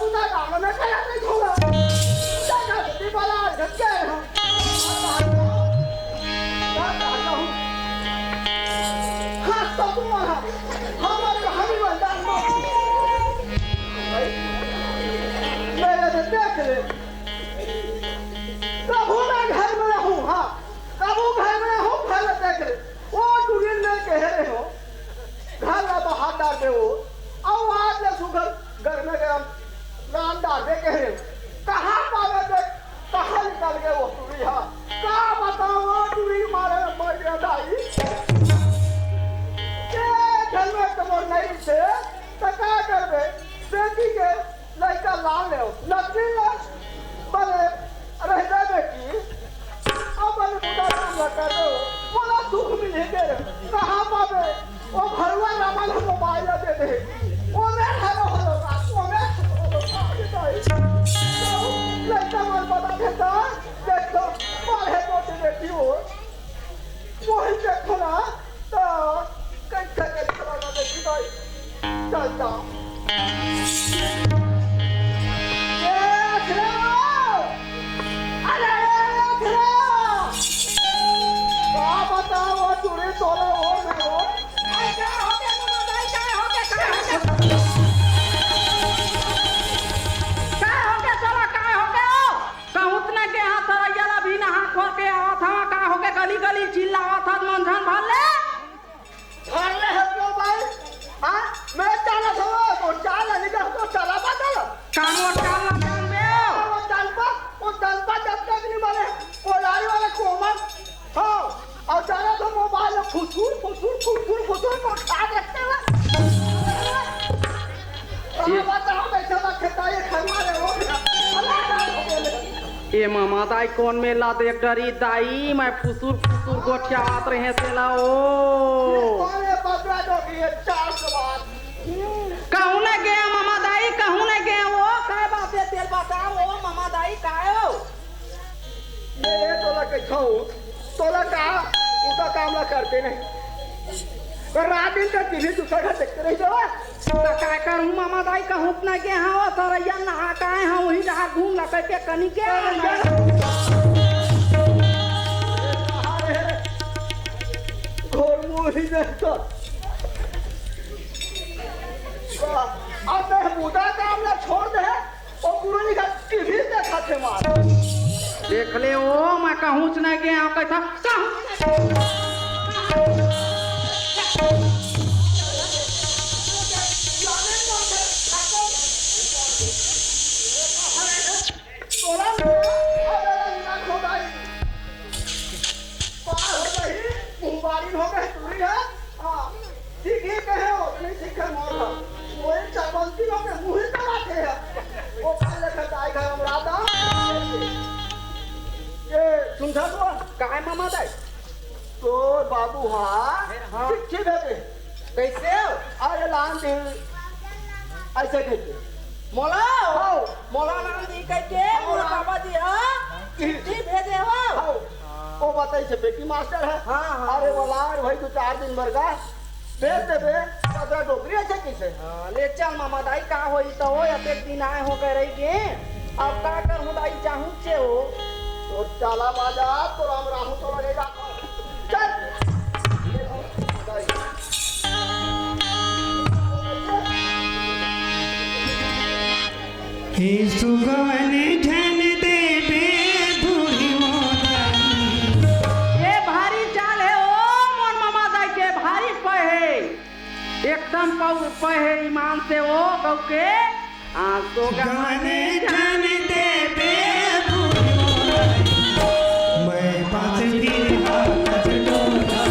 पुता काम में करा नहीं छोड़ा जाना दी वाला झटके हम हां तो तुम्हारा हमारे हरी बंदा मेरे से देख ले कबू मैं घर में हूँ हाँ कबू घर में हूँ घर में देख ले वो टूरिन में कह रहे हो घर में बाहर डाल दे वो अब आज ले सुगर घर में गरम राम डाल दे कह रहे कहाँ पावे देख कहाँ निकल गए वो टूरी हाँ कहाँ बताओ वो टूरी मारे मर गया दाई घर में कमो नहीं से तो क्या कर दे बेटी के लड़का लाल ले लड़की ले बने रह जाए बेटी अब बने पुता काम लगा दो बोला दुख मिलेंगे कहाँ पावे वो भरवा रामन हम मोबाइल दे दे वो मैं हेलो हेलो वो मैं लड़का मन बता देता देखो पढ़े तो बेटी हो वो ही देखो ना तो कहीं कहीं चला ना देखी भाई चल जाओ गली गली चिल्लावा था मंझन भरले भरले है क्यों भाई हां मैं चला सब वो चला निकल तो चला बदल काम वो चला जान बे वो चलपा जब तक नहीं बने वो लारी वाले कोमल हां और चला तो मोबाइल फुसुर को खा देते हैं ये बताओ बैठा था खेताए खरवा ले हो ये मामा दाई कौन मेला देख डरी दाई मैं फुसुर गोठियात रहे से लाओ कौन है बबरा जो कि ये 4 सवाल कहूं ना गया मामा दाई कहूं ना गया वो काय बात है तेल बताओ वो मामा दाई काय हो ये तोला के छौ तोला का उनका काम ना करते नहीं पर रात दिन तक टीवी दूसरा घर देखते रह जाओ काय करूं मामा दाई कहूं ना के हां सरैया नहा काय हां वही जहां घूम ला के कनी के घोर मुही देखो अब मैं मुदा काम ना छोड़ दे और गुरु जी का टीवी देखा थे मार देख ले ओ मैं कहूं ना के हां कहता हो गए टूरी है हां ठीक ही कहे हो नहीं सिखर मोर वो चावंती हो के मुंह चलाते हैं वो पहले खटाई घर हम राता ये सुनता तो काय मामा दाई तो बाबू हां चिट्ठी भेजे कैसे अरे लान दी ऐसे कहते मोला मोला नाम दी के मोला बाबा जी हां चिट्ठी भेजे हो वो बताई से बेटी मास्टर है हाँ अरे बोला भाई 2-4 दिन भर का भेज दे बे 15 डोकरी है किसे ले चल मामा दाई का होई तो हो एक दिन आए हो गए रही के अब का कर हूं दाई चाहूं से हो तो चला बाजा तो राम राहु तो लगेगा चल हे सुगवन धन देवे एकदम पहे ईमान से वो कह के आंसू गवने धन देवे मैं पास फिर हाथ डोला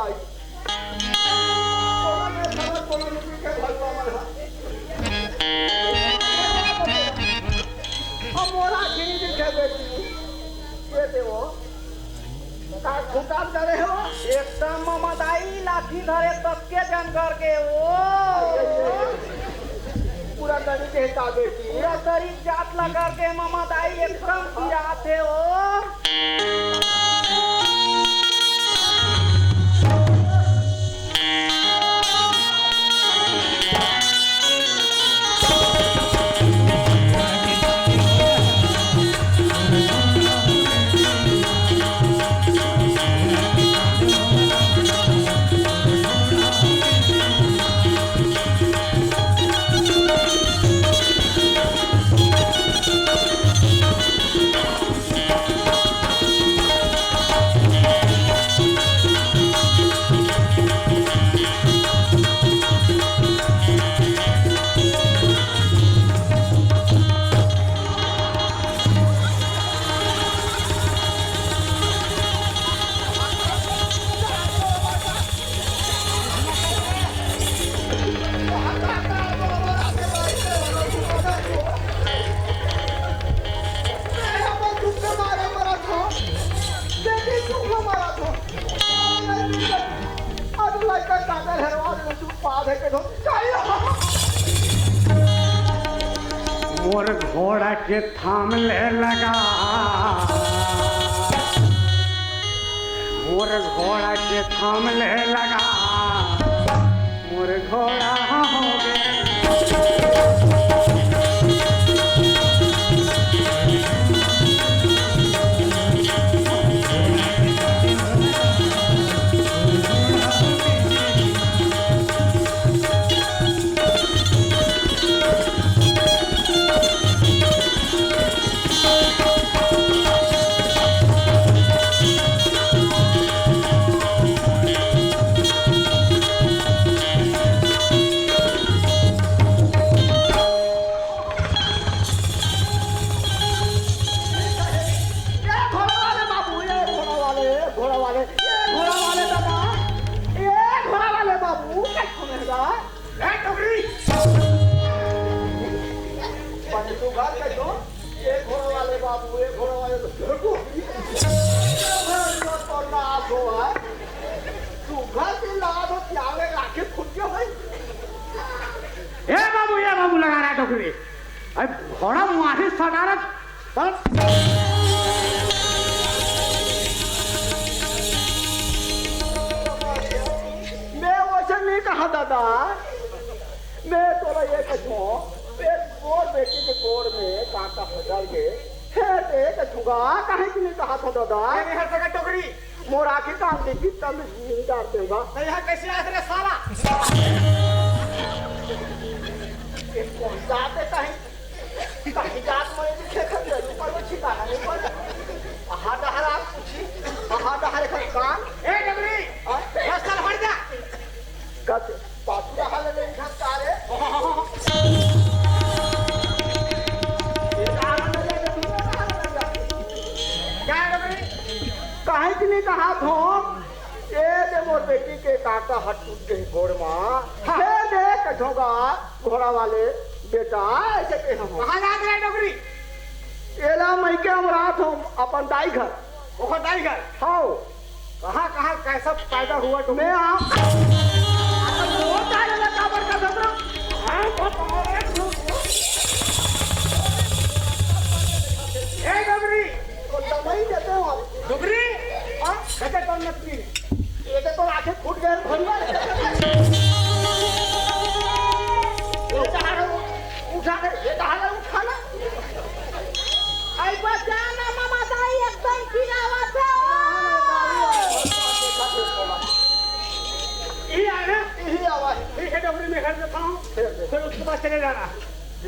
दाई कोनो ने खबर कोनो ने के भलवा मरहा हम मोरा गिनी दिखे बेटी ये देवो का खुदाम करे हो एकदम मामा दाई लाठी धरे तब के जन करके ओ पूरा गणी के हिसाब बेटी पूरा शरीर जात लगा के मामा दाई एकदम गिराते हो मोर घोड़ा के थामले लगा मोर घोड़ा के थामले लगा मोर घोड़ा हो गया बाबू लगा रहा है टोकरी अरे घोड़ा वहां से सटारत मैं वैसे नहीं कहा दादा मैं तोरा ये कहूँ गोर बेटी के गोर में कांटा फंसल के कछुगा कहीं की नहीं कहा था दादा हर जगह टोकरी मोरा की काम देखी तब डालते होगा तो यहाँ कैसे आ रहे साला जाते कहीं कहीं जात में दिखे खंडे ऊपर में ठिकाना नहीं पड़ा हाथ हरा पूछी हाथ हरे खन कान ए डबरी रास्ता हट जा कत पाछू हाल में खस्ता रे क्या डबरी कहीं की नहीं कहा थो ये दे मोर बेटी के काका हट टूट गई घोड़ मां ये देख कछोगा घोड़ा वाले बेटा ऐसे के हम कहाँ जा रहे डबरी एला मई के हम रात हम अपन दाई घर ओखर दाई घर हाउ कहाँ कहाँ कैसा पैदा हुआ तुम मैं आप वो दाई वाला काबर का सत्र ए डबरी तो दवाई देते हो आप डबरी हां कहते तो मत पी ये तो आंखें फूट गए भरिया उठा के ये कहां उठाना आई बचाना मामा दाई एकदम गिरावत है ये आना यही आवाज ठीक है डबरी में घर जाता हूँ फिर उसके पास चले जाना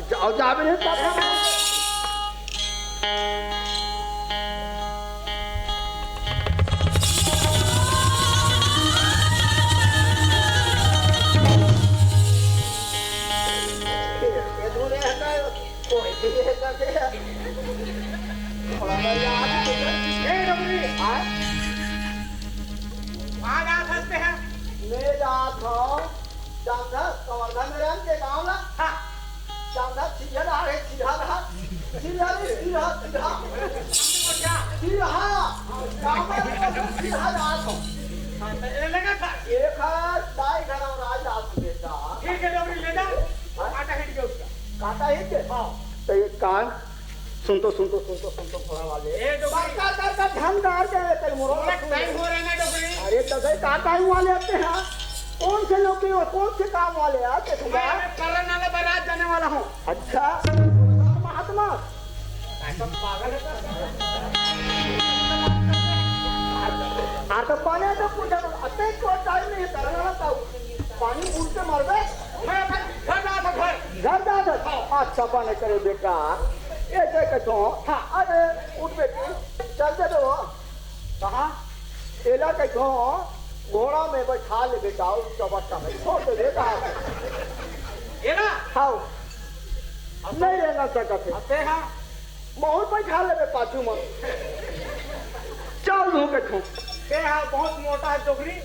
जाओ जा भी नहीं तब आज आप हंसते हैं मैं जात हूँ जामधा कवर्धा में रह के गाँव ला हाँ जामधा सीधा रहा है सीधा रहा सीधा नहीं सीधा सीधा सीधा गाँव में सीधा जात हूँ ये लगा था एक है दाई घर और आज आप बेटा ठीक है डोगरी ले जाओ काटा हिट गया उसका काटा ही के हाँ तो ये कान सुन तो थोड़ा वाले ये डोगरी का ध्यान डाल के तेरे मोरो टाइम हो रहा है ना डोगरी अरे तो गए का टाइम वाले आते हैं कौन से लोग और कौन से काम वाले आते हैं मैं करण नाले बारात जाने वाला हूँ अच्छा महात्मा ऐसा पागल है तो पानी तो पूछा अते को टाइम नहीं करने वाला था पानी पूछ के मर गए मैं घर जा था घर घर जा था अच्छा पानी करे बेटा ये जैसे तो हाँ अरे उठ बेटी चल दे दो कहाँ एला कैसो घोड़ा में बैठा ले बेटा उस चबट्टा में छोड़ दे बेटा ये ना हाँ नहीं रहना सकते आते हैं बहुत बैठा ले पाछू में चल दो के के हाँ बहुत मोटा है डोगरी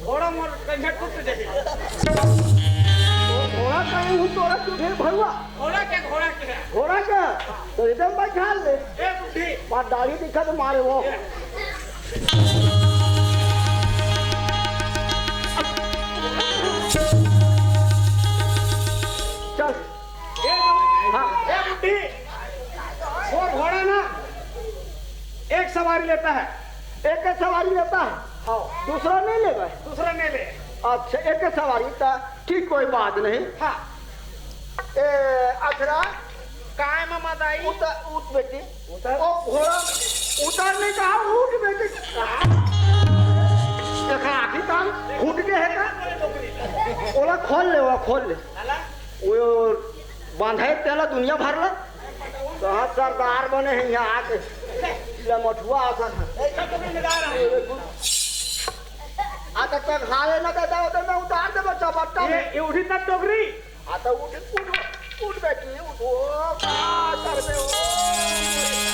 घोड़ा मोर कंधा टूट जाए घोड़ा कहीं हूँ तोरा तुझे भरुआ घोड़ा के है घोड़ा का तो एकदम बैठा ले ए बुढ़ी बात दाढ़ी दिखा तो मारे वो चल ए हाँ ए बुढ़ी वो घोड़ा ना एक सवारी लेता है एक सवारी लेता है हाँ दूसरा नहीं लेगा दूसरा नहीं ले अच्छा एक सवारी था ठीक कोई बात नहीं हाँ ए अखरा काय मामा दाई उतर उठ बेटी उतर ओ घोड़ा उतरने का उठ बेटी देखा आखिर काम फूट के है का ओला खोल ले नाला वो बांधे तेला दुनिया भर ला कहाँ सरदार बने हैं यहाँ आके लमठुआ आसन है ऐसा तो नहीं लगा रहा हूँ आता तक हाले न देता हो तो मैं उतार दे बच्चा बट्टा में ये उठी तक डोगरी आता उठ बेटी उठो क्या कर रहे हो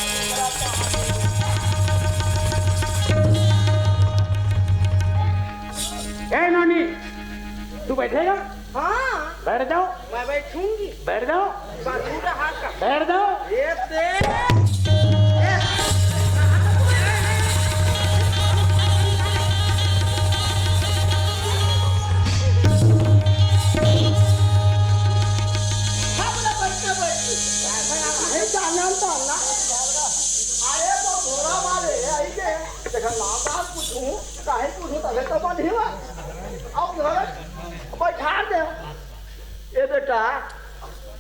ए नोनी तू बैठेगा हाँ बैठ जाओ मैं बैठूंगी बैठ जाओ बाजूरा हाथ का बैठ जाओ ये ते बैठा दे ए बेटा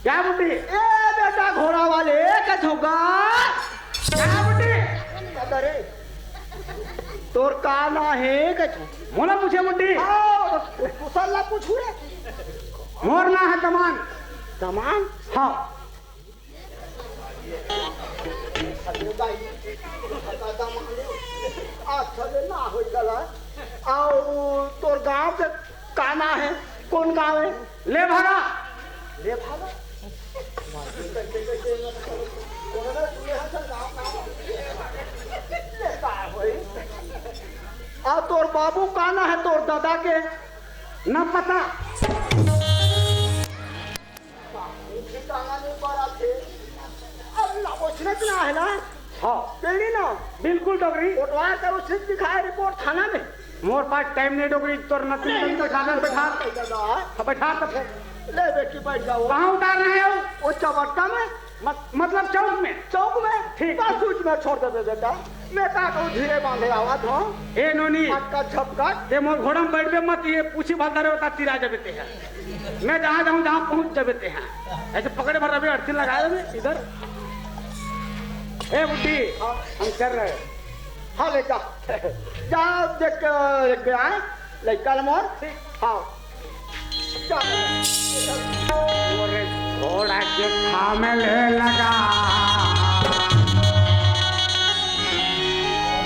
क्या बुढ़ी ए बेटा घोड़ा वाले का झोंका क्या बुढ़ी अरे तोर का ना है कछु मोला पूछे बुढ़ी आओ कुशल पूछू रे मोर ना है तमान सामान हाँ अरे भाई अच्छा ले ना हो गला आओ तोर गांव के काना है कौन गांव है ले भागा ले भागा अब तोर बाबू काना है तोर दादा के न पता अब ना उसने ना है ना हाँ पेड़ी ना बिल्कुल डोगरी कोटवा कर उसने दिखाया रिपोर्ट थाना में मोर पास टाइम नहीं डोगरी तोर नती बैठा बैठा तो फिर ले बेटी बैठ जाओ कहाँ उतारना है वो चवट्टा में मतलब चौक में चौक में ठीक। बस सूच में छोड़ दे बेटा मैं का कहूँ धीरे बांधे आवा था ए नोनी पटका झपका ये मोर घोड़ा में बैठ मत ये पूछी बात करे होता तिरा जबते हैं मैं जहाँ जाऊँ जहाँ पहुँच जबते हैं ऐसे पकड़े भर अभी अड़चन लगाए मैं इधर ए बुढ़ी हम कर रहे हाँ लेका जा देख के आए लड़का मोर हाँ मोरे घोड़ा के खामे ले लगा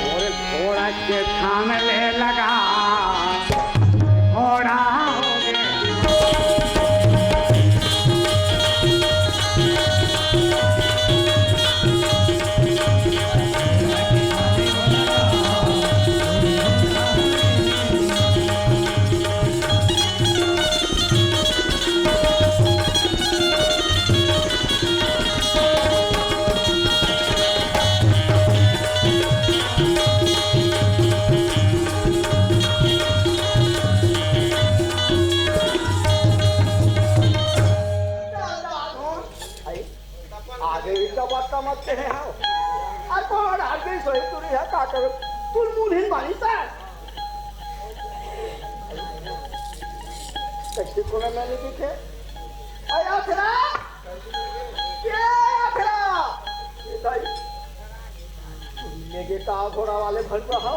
मोरे घोड़ा के खामे ले लगा घोड़ा हो गया कर तुलमुल बानी सर कैसे कोना मैंने दिखे आया खरा ये खरा ये भाई मेरे का घोड़ा वाले भर रहा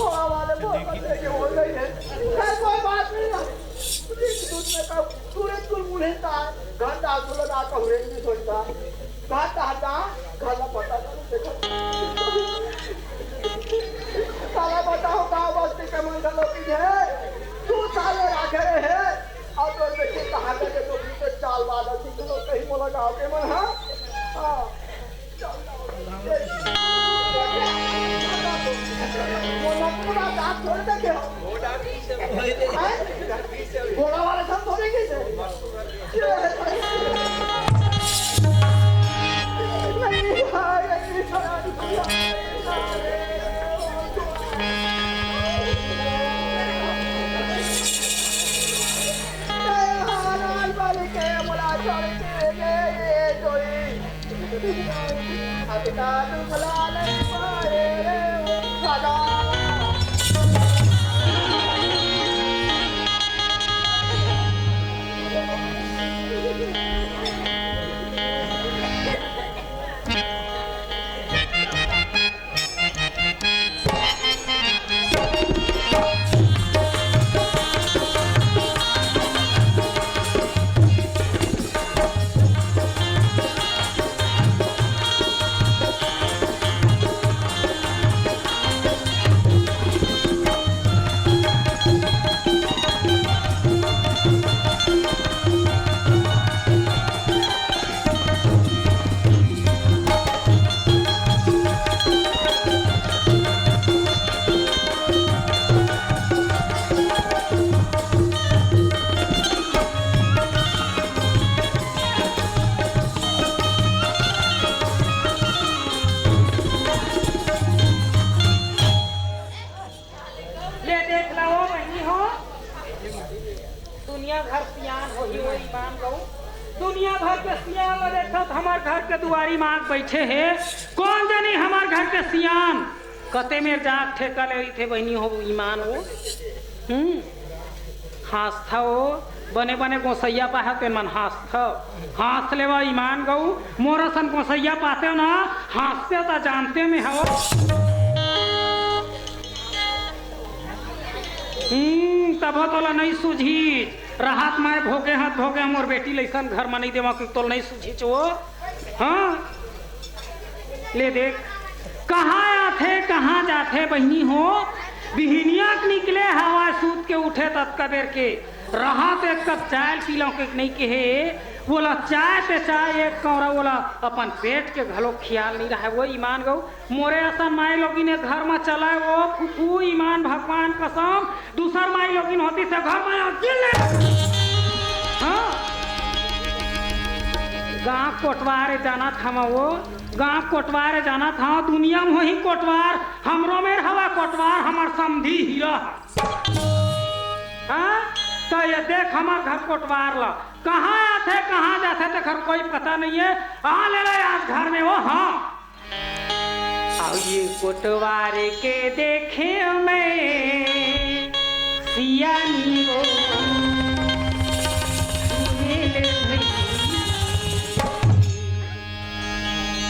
घोड़ा वाले बोल रही है कोई बात नहीं सूरज कुल मुझेता घंटा सुलगा का हुए भी सोचता घाटा हटा घाला पता करो देखो साला बताओ गाँव बस्ती के मंगल लोग है तू साले राखे है और तो देखिए कहाँ गए तो भी चाल वाला सीख लो कहीं बोला गाँव के मन हाँ पूरा दांत छोड़ देखे घोड़ा वाले सब छोड़ेंगे दुनिया भर के सियान देखो हमार घर के दुआरी मांग बैठे है कौन जानी हमार घर के सियान कते में जाग ठेका ले थे बहनी हो ईमान हो हाथ था वो बने बने गोसैया पाते मन हाथ ले ईमान गऊ मोरसन गोसैया पाते ना हाथते तो जानते में हो तब तोला नहीं सूझी राहत माए भोगे हाथ भोगे मोर बेटी लैसन घर में नहीं देवा तो नहीं सूझी चो हाँ ले देख कहाँ आथे कहाँ जाथे बहनी हो बिहनिया निकले हवा सूत के उठे तब कबेर के राहत एक कप चाय पी लो के नहीं कहे बोला चाय पे चाय एक कौरा बोला अपन पेट के घलो ख्याल नहीं रहा वो ईमान गौ मोरे ऐसा माई लोगी ने घर में चला वो फूफू ईमान भगवान कसम दूसर माई लोगिन होती से घर में हाँ गाँव कोटवार जाना था वो गाँव कोटवार जाना था दुनिया में वही कोटवार हमरो में हवा कोटवार हमार समधी हीरा हाँ तो ये देख हमार घर कोटवार ला कहाँ आते कहाँ जाते तो घर कोई पता नहीं है आ ले लो आज घर में वो हाँ आओ ये कोटवार के देखे मैं सियानी वो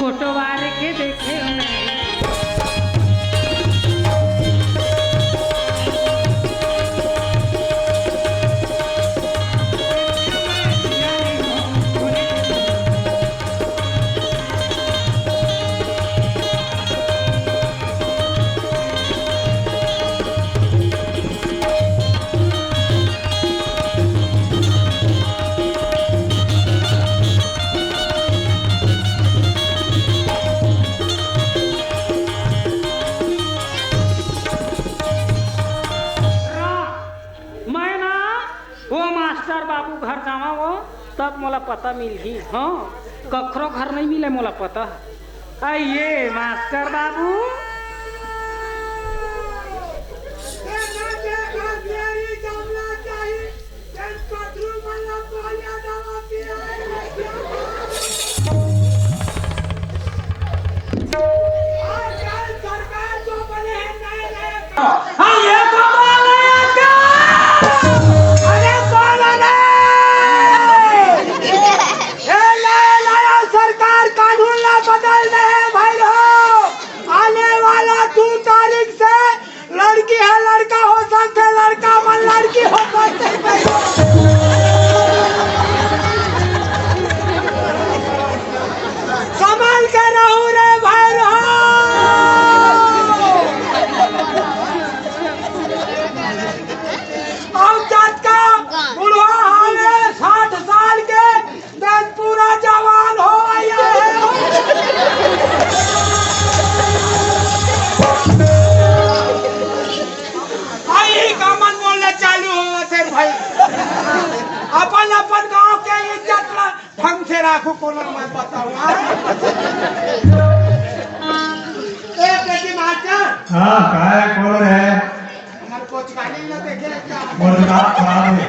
कोटवार के देखे मैं घर जावा वो तब मोला पता मिल ही हाँ कखरो घर नहीं मिले मोला पता आइए मास्टर बाबू और चाचा बुढ़वा हाले 60 साल के दस पूरा जवान हो आया है। आई का मन बोलने चालू हो थे भाई। अपन अपन गांव के इज्जत ला ढंग से राखो कोनो मैं बताऊं। एक बेटी मास्टर हाँ काय कौन है हमारे कोच गाली न देखे क्या और दिमाग खराब है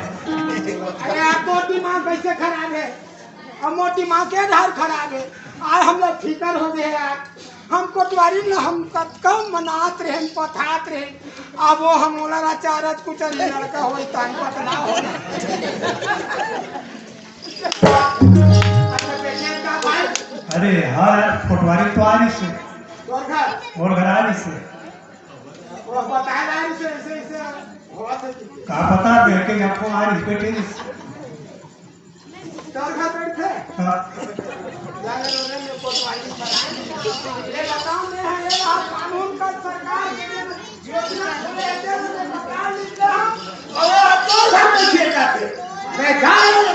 अरे आप तो दिमाग कैसे खराब है हम मोटी माँ के धार खराब है आज हम लोग फिकर हो गए यार हम कोटवारी न हम कम मनात रहे पथात रहे अब वो हम ओला चारत कुछ लड़का हो तान पतना हो अच्छा बेटे का भाई अरे हाँ पटवारी तो आ रही से और घर और घर आ रही से वो बताया रही से ऐसे हुआ था कहा पता बैठ के आपको आ रही बैठे और घर बैठे हाँ जाने रोने में कोटवारी पर ये बताऊं मैं है ये कानून का सरकार के योजना खोले थे उन्हें बता लीजिए हम और अब तो घर में खेल जाते मैं जा रहा हूं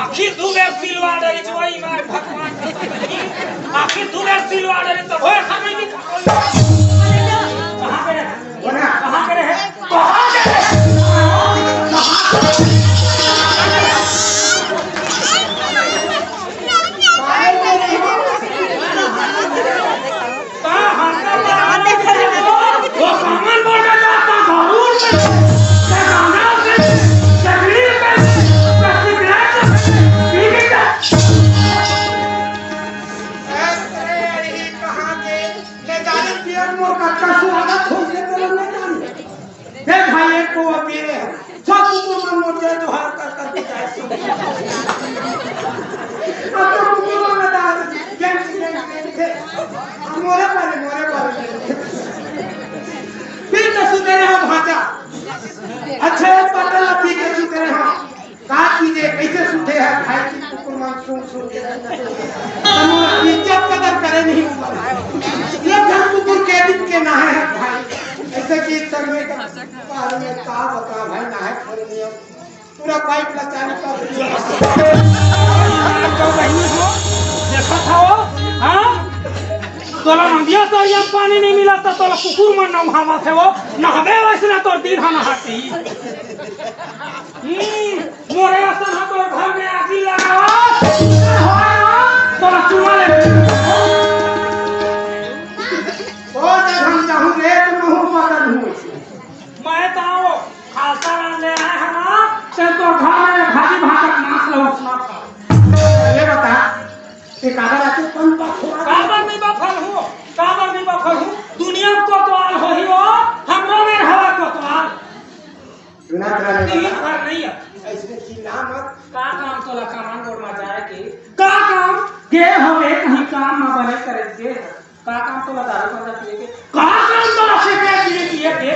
आखिर तू वे सिलवा डरी जोई मार भगवान आखिर तू वे सिलवा डरी तो होए समय भी कहां पे है कहां पे है अच्छे पटल पी के सुते हैं का कीजिए कैसे सुते हैं भाई की कुकुर मान सुन के हम इज्जत कदर करे नहीं ये घर कुकुर के दिन के ना है भाई ऐसे कि तरमे का पार में का बता भाई ना है खड़े नहीं पूरा पाइप लचाने का तो वही हो देखा था वो हां तोला नदिया तो यहाँ पानी नहीं मिला तो तोला कुकुर मन नहावा थे वो नहावे वैसे ना तो दिन नहाती मोरे असन हा तोर घर में आगी लगावा तोला चुमा ले ओ जब हम चाहूं रे तो मुंह पकड़ हूं मैं तो आओ खालसा ले आए हैं ना से तो घर में भाजी भाकर मांस लो उसना ये बता ये कागज आके कौन का काबर नहीं बफल हूँ काबर नहीं बफल हूँ दुनिया को तो आल हो ही हो हमरो में हवा को तो आल सुना तेरा तीन घर नहीं है ऐसे चिल्ला मत का काम तो ला कामान गोड़ में जाए के का काम के हवे कहीं काम ना बने करे के का काम तो ला दारू का पिए के का काम तो ला से पिए के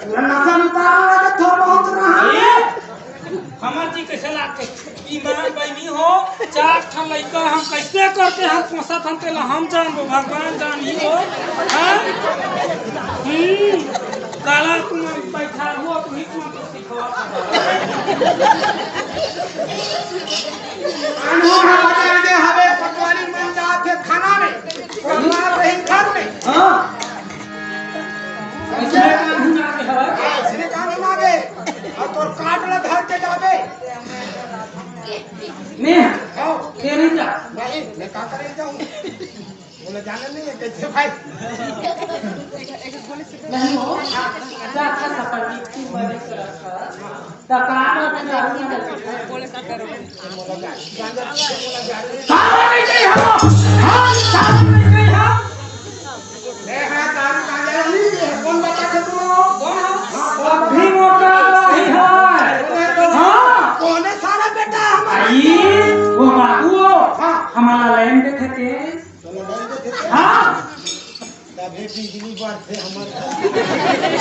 पूरा नशा उतारा के थोड़ा बहुत रहा हमर जी कैसे लागते ईमान बहनी हो चार ठन लइका हम कैसे करते हम पोसा थन के हम जानबो भगवान जानी हो हां काला तुम बैठा हो तुम ही तुम सिखवा अनहोना बता दे हवे पटवारी मन जाते खाना में पटवार रही घर में हां ऐसे काम ना के हवा ऐसे काम मांगे और तोर काट ल धर के जाबे मैं आओ तेरे जा नहीं मैं का करे जाऊं बोले जाने नहीं है कैसे भाई नहीं हो जा खा पर की बड़े कर तकाना पे दारू ना बोले का करो सारा नहीं गई हम हां सारा नहीं गई हम ए हां दारू का नहीं है कौन बता के तुम कौन अभी मोटा ही है हां लाइन देखे थे हाँ तभी बिजली बढ़ते हमारे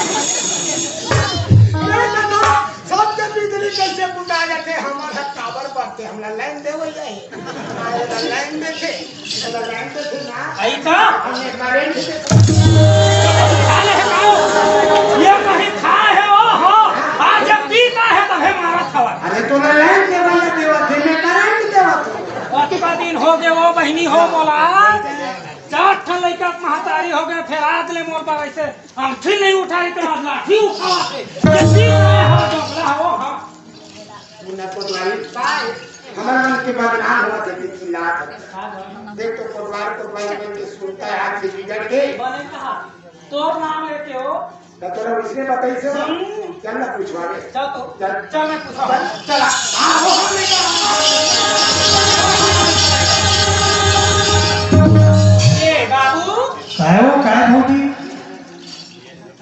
सबके बिजली कैसे बुता जाते हमारा टावर बढ़ते हमरा लाइन देवे जाए लाइन देखे ना आई का हमने करंट ये कहीं खाए है ओ हो आज जब पीता है तब है मारा खवा अरे तो लाइन देवा थे मैं करंट देवा था अतका दिन हो गए वो बहनी हो बोला 4 ठन लड़का महतारी हो गए फिर आज ले मोर पर ऐसे अंगठी नहीं उठाई तो आज लाठी उठावा थे जल्दी हो जोगला हो हां मुन्ना कोतवारी काय हमारा मन के बदनाम हुआ थे कि लाख देख तो कोतवारी के सुनता है हाथ से बिगड़ गए बने कहा तोर नाम है क्यों तो तोरा उसने बताई से चल ना पूछवावे चल तो चल मैं पूछा चला आओ हम ये बाबू काय हो काय होती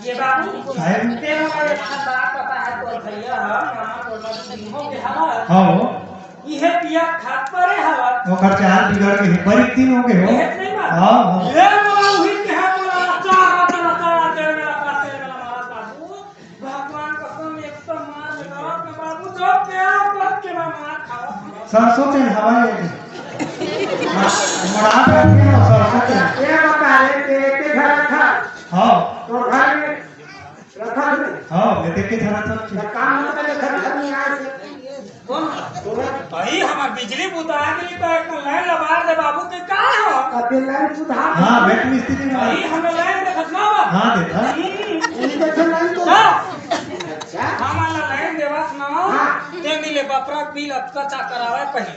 ये बाबू काय तेरा का एक बात पता है तो भैया मामा बोलना हो के हवा हो ये पिया खात परे हवा वो खर्चा हाल बिगड़ के बड़ी दिन हो गए हो ये नहीं बात हां ये बोला हुई के है बोला चारा तेरे मेरा पास तेरे मेरा महाराज बाबू भगवान कसम एक तो मार लगा के बाबू जो प्यार कर के मार खाओ सरसों तेल हवाई मड़ा करके ना सरसों तेल ये बता रे के घर था हां तो घर में रखा है हां मैं देख के थोड़ा सा काम में पहले घर में आए थे कौन तोरा भाई हमार बिजली बुता गई तो एक लाइन लगा दे बाबू के का हो कभी लाइन सुधार हां बैठ मिस्त्री में भाई हमें लाइन देखत ना बा हां देखा उनके से लाइन तो अच्छा हमारा लाइन देवत ना हाँ। ते मिले बपरा बिल अटका चा करावे पहले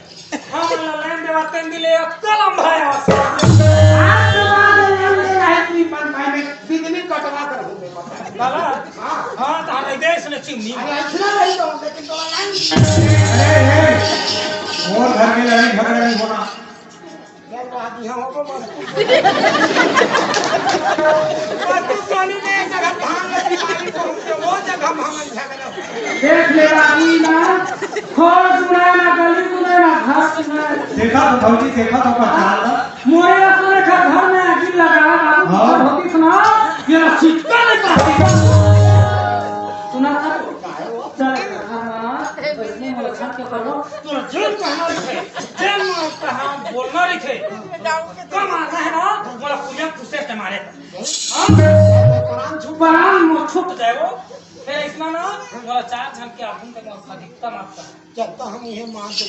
हमारा लाइन देवत ते मिले कलम भाई आज के बाद लाइन दे रहा है 3.5 में बिजली कटवा कर होंगे बाला हां हां तो हमें देश ने चिमनी अरे ऐसा नहीं तो लेकिन तो लाइन अरे और घर में लड़ाई झगड़ा नहीं होना यार बात यहां हो को तू पानी में जगह भांग लगी पानी को वो जगह हम झगड़ा देख ले बाबू ना खोल सुनाए ना गली सुनाए ना घर सुनाए देखा तो भौजी देखा तो पहचान ला मोरे अपने घर में आग लगा बाबू हाँ। घर होती सुना ये सिक्का नहीं पाती सुना था चल इसमें बोला छान के करो तो जेल कहना लिखे जेल में कहा बोलना लिखे कम आता है ना बोला पुलिया कुसे के मारे कुरान छुप जाए वो फिर इसमें ना बोला 4 जन के आदमी का अधिकतम आता है चलता हम ये मान के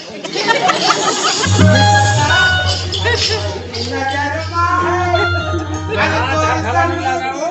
झगड़ा नहीं लगा वो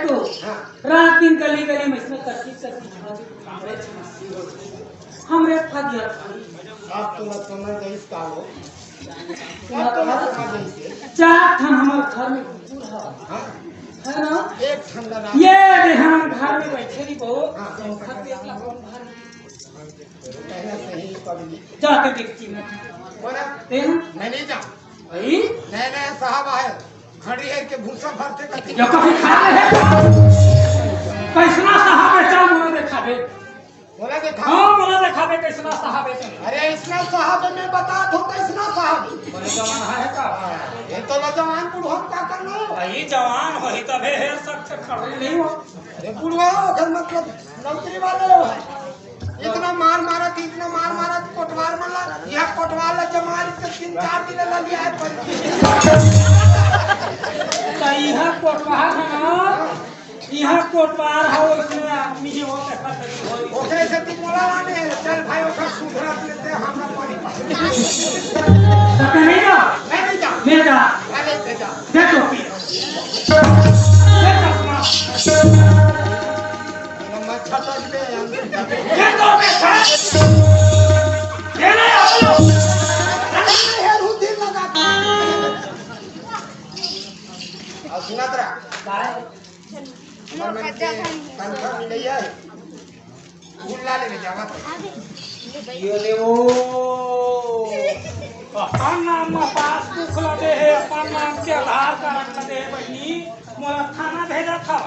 तू रात दिन गली गली में इसमें करती हमरे फदिया आप तो मत समझ गई इसका हो चार ठन हमारे घर में कुकुर है ना एक ठंडा ना ये रे हम घर में बैठे रही बहू पहले से ही कभी जाके देखती मैं बोला देख मैं नहीं जाऊँ भाई नए नए साहब आए खड़ी है के भूसा भरते करते जो कभी खा है कैसना साहब चाल मुझे देखा दे बोला देखा हाँ मुझे देखा दे कैसना साहब अरे इसना साहब में बता दो कैसना साहब बड़े जवान है का ये तो जवान बुढ़वन का करना है भाई जवान हो ही तबे है सब खड़े नहीं हो अरे बुढ़वा अगर मतलब नौकरी वाले हो है इतना मार मारा कोटवार मारा यह कोटवार ला जमार के 3-4 दिन लग गया है यह कोटवार है ना यह कोटवार है उसमें आदमी ही हो देखा हो ओकरे से तू बोला लाने चल भाई ओकर सुधरा लेते हमरा पानी नहीं जा मैं नहीं जा ले जा अरे ले जा दे टोपी दे चश्मा मैं छटक दे ये तो मैं ये नहीं आओ है रुधि लगा और सुनत रहा काय कंफर्म मिल गया है गुल्ला लेने जावा ये देखो अपन नाम पासबुक लगे है अपन नाम के आधार कार्ड लगे है बहनी मोला थाना भेजा था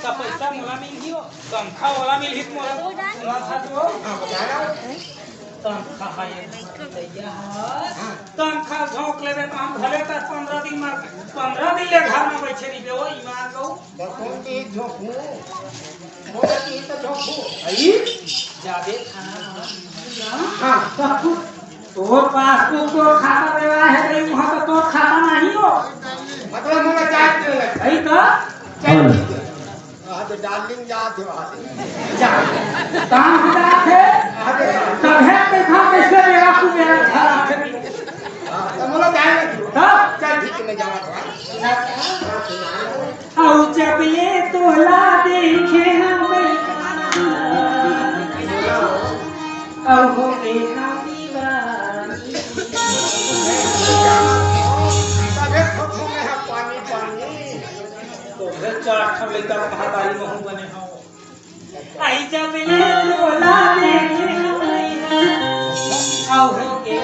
का पैसा मोला मिल गयो तनखा वाला मिल हित मोला था जो हां बताना तनखा है तनखा झोंक लेबे तो हम भले त 15 दिन मार 15 दिन ले घर में बैठे रही ओ ईमान गो कौन की झोंकू मोला की तो झोंकू आई जाबे खाना हां सब तोर पासबुक तो खाता देवा है रे वहां तो तोर खाता नहीं हो मतलब मोला चाट दे लगे आई तो चाट आज डार्लिंग जात है वहां जा काम खुदा है तब है देखा कैसे मेरा तू मेरा घर आके तो मोला जाएगा तब चल ठीक है जावा औ जब ये तोला देखे हम औ हो देखा दीवानी तबे ठोठो में है पानी पानी तो घर चार ठम लेकर महादारी में हूं बने हो आई जब ये तोला देखे हम औ हो के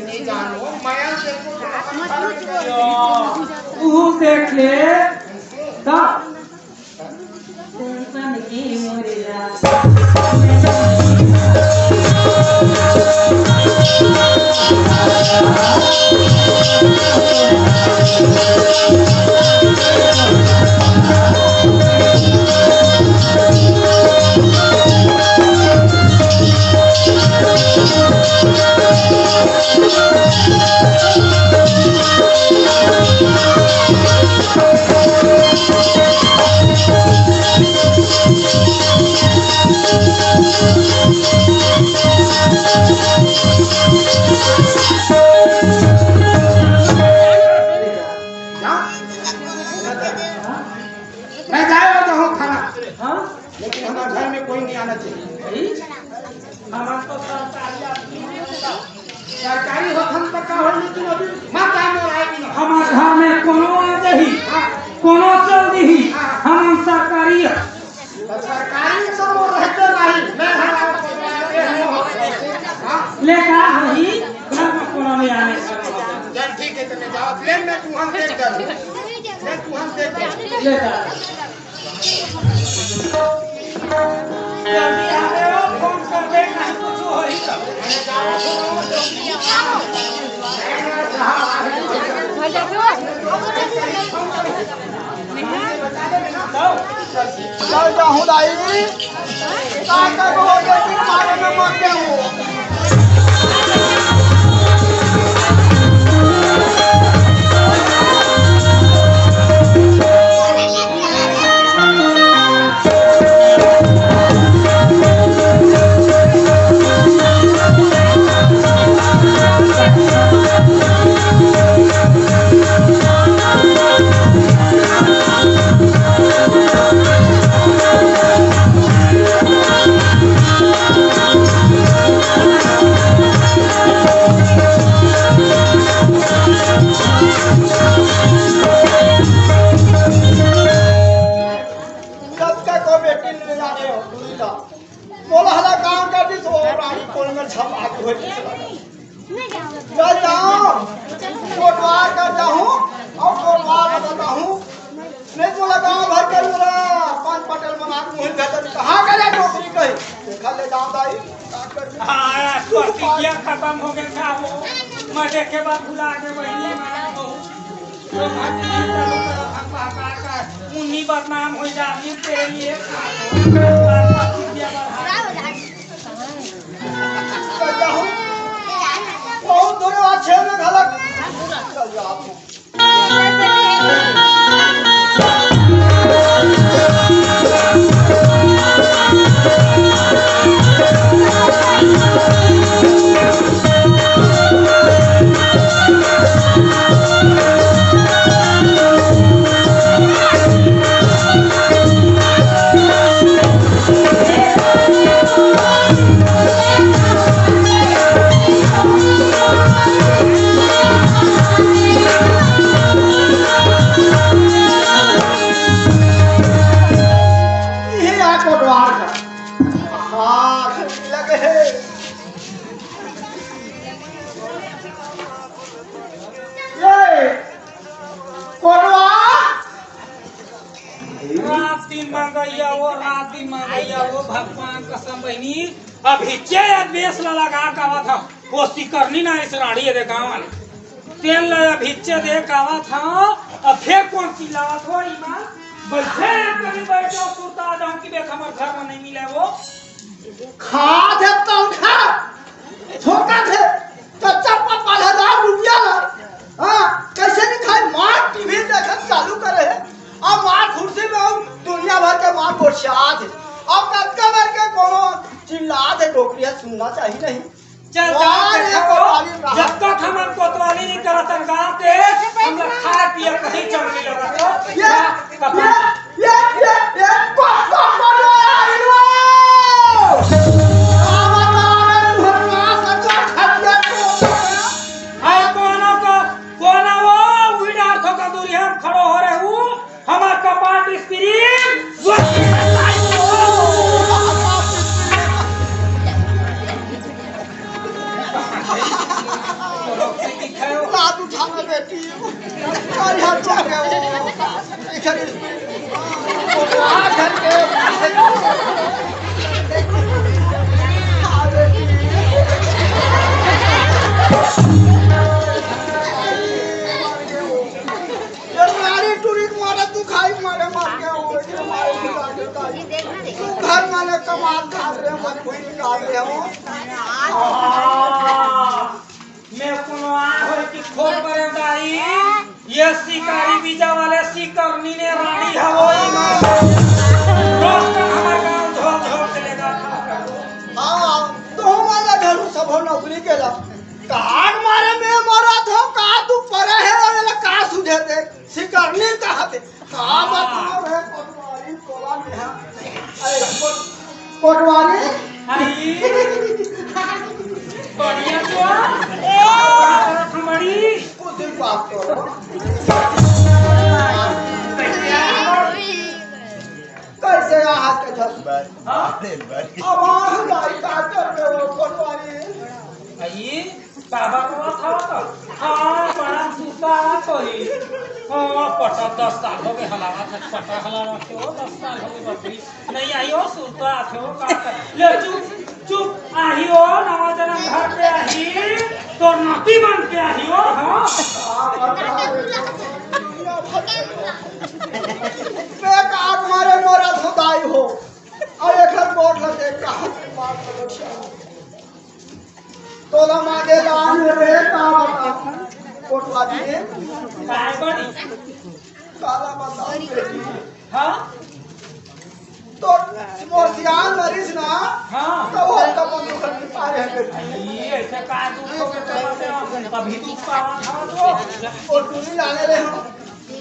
नहीं जानो माया से तू देख ले तब तन की मोरिया मैं जाएगा तो हूँ खाना हां लेकिन हमारे घर में कोई नहीं आना चाहिए हमारा तो सरकारी हो हम तक का हो लेकिन अभी मां काम में आएगी ना हमारे घर में कोनो आ जाही कोनो चल दही हम सरकारी तो सरकारी तो वो रहते नहीं मैं लेका हही घर में कोनो नहीं आने चल ठीक है तो मैं जाओ प्लेन में तू हम देख कर ले तू हम देख लेका जल्दी आ रहे हो फोन कर दे नहीं कुछ हो ही चल जाऊँ दाई ताकत हो गई मारे में मर गया बोला हला काम करती तो रानी कोल में छप आके हो चल जाओ कोटवार कर जाऊं और कोटवार बताता हूं नहीं बोला गांव भर के बोला पांच पटेल बना के मुंह भीतर कहां गया टोकरी कही देखा ले जाऊं दाई हां प्रतिज्ञा खत्म हो गया था वो मजे के बाद भुला के वही तो मुन्नी बदनाम हो जाती तेरे लिए बहुत दोनों अच्छे में घलक चल जाओ रात दिन मंगैया वो भगवान कसम बहनी अभी चे बेस लगा कावा था वो सिकरनी ना इस राड़ी दे गाँव तेल अभी चे दे कावा था अब फिर कौन सी लावा थो ईमान बैठे कभी बैठ जाओ सुता जाऊं कि देख हमारे घर में नहीं मिले वो खा दे पंखा छोटा थे कच्चा पप्पा ₹1000 हां कैसे नहीं खाए मां टीवी देखत चालू करे है अब मां कुर्सी में दुनिया भर के मां गोशाद है अब कक्का भर के कोनो चिल्ला दे डोकरिया सुनना चाहिए नहीं चल जब तक हमार कोतवाली नहीं करत गांव के हम लोग खा पिए कहीं चल नहीं लगा ये खड़ो हो रहे हूँ हमार कपाट स्पिरिट लात उठाना बेटी और हाथ चल गए वो आ घर के तू खाई मारे मार के वो मारे निकाल देता है तू घर वाले कमाल खा रहे हो कोई निकाल रहे हो मैं कोनो आ होय कि खोल करे दाई ये शिकारी बीजा वाले शिकरनी ने रानी हवोई मार रोज का हमारा गांव झोल झोल चलेगा हां तो हमारा घर सब नौकरी केला काट मारे में मरा था का तू परे है वाला का सुझे दे शिकरनी कहते का मतलब है कोटवारी कोला में है अरे कोटवारी आई बढ़िया तो हमारी कुछ दिन बात करो कैसे हाथ के धस अब हम लाई का कर रहे हो कोटवारी आई बाबा को था तो हां बड़ा सुता तो ही हाँ पटा 10 साल हो गए हलावा था पटा हलावा थे वो 10 साल हो गए बकरी नहीं आई हो सुरता थे वो का ले चुप चुप आई हो नवा जन्म घर पे आई तो नाती बन के आई हो हाँ बेकार मारे मोरा धुदाई हो और एक कोट लगे कहां से मार तोला मागे दान रे का बता कोटवा दिए काय बड़ी काला बता हाँ तो मोतियान मरीज ना हाँ तो वो का बंदूक कर पाए हैं ये ऐसे काय दूर हो गए तभी तू पावा था तो और टूनी लाने ले हम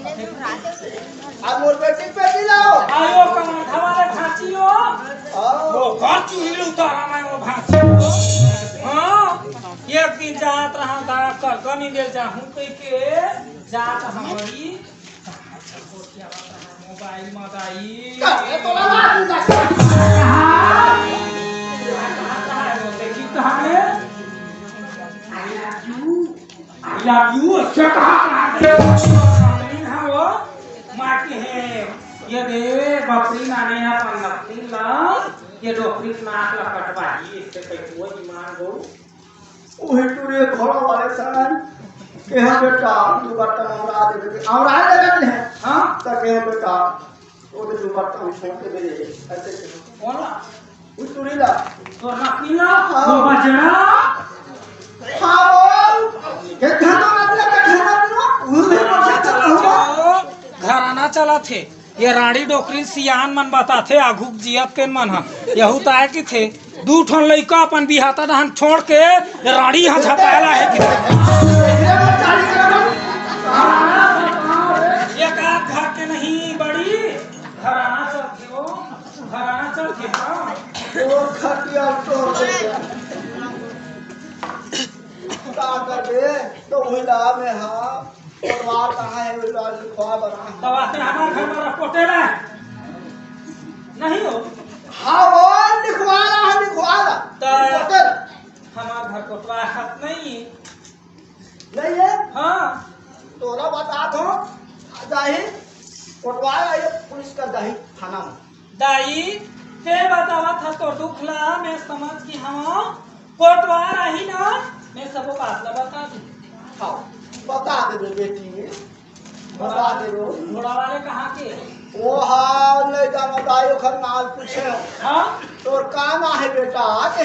आज मोर बेटी लाओ आयो कमर धवाले खाचियो वो खाची हिल उतारा मैं वो भांसी हाँ एक दिन जात रहा था कर कमी देर जाहूं कह के जात हमारी मोबाइल मदाई तोला मार देखी तो हमें I love you अच्छा कहा हाँ वो माँ की है ये दे बकरी नाने यहाँ पर नकली ला ये डोकरी नाक ला कटवाई इससे कहीं वो ईमान गो ओहे टूरे घोड़ा वाले सन के हम बेटा तू बर्तन हमरा दे हमरा ले गए हैं हाँ तो के हम बेटा वो तू बर्तन छोड़ के दे ऐसे कौन ला उस टूरी ला तो नकली ला वो बजड़ा हां ये खाना मतलब खाना ना वो भी पछा हुआ घराना चला थे ये रानी डोकरी सियान मन बताथे आघुक जियत के मन हा यहू ताए की थे दू ठन लइका अपन बिहाता दहन छोड़ के रानी हा छपाला है कि एक आध घर के नहीं बड़ी घराना चलते हो घराना चलते हां और खटिया तोड़ दे का कर दे तो वहीला में हां परिवार कहां है वहीला लिखवा बना दवा से हमार घर में रपोटेला नहीं हो हां वो लिखवा रहा तो हमार घर कोटवा हाथ नहीं नहीं है हाँ तोरा बता दो जाही कोटवा ये पुलिस का जाही थाना में दाई ते बतावा था तो दुखला मैं समझ की हम कोटवा रही ना मैं सबको बात ला बता दूं हाँ बता दे बेटी बता दे घोड़ा वाले कहाँ के वो हाल ले जाना दाई खर नाल पूछे हाँ तोर का ना है बेटा आते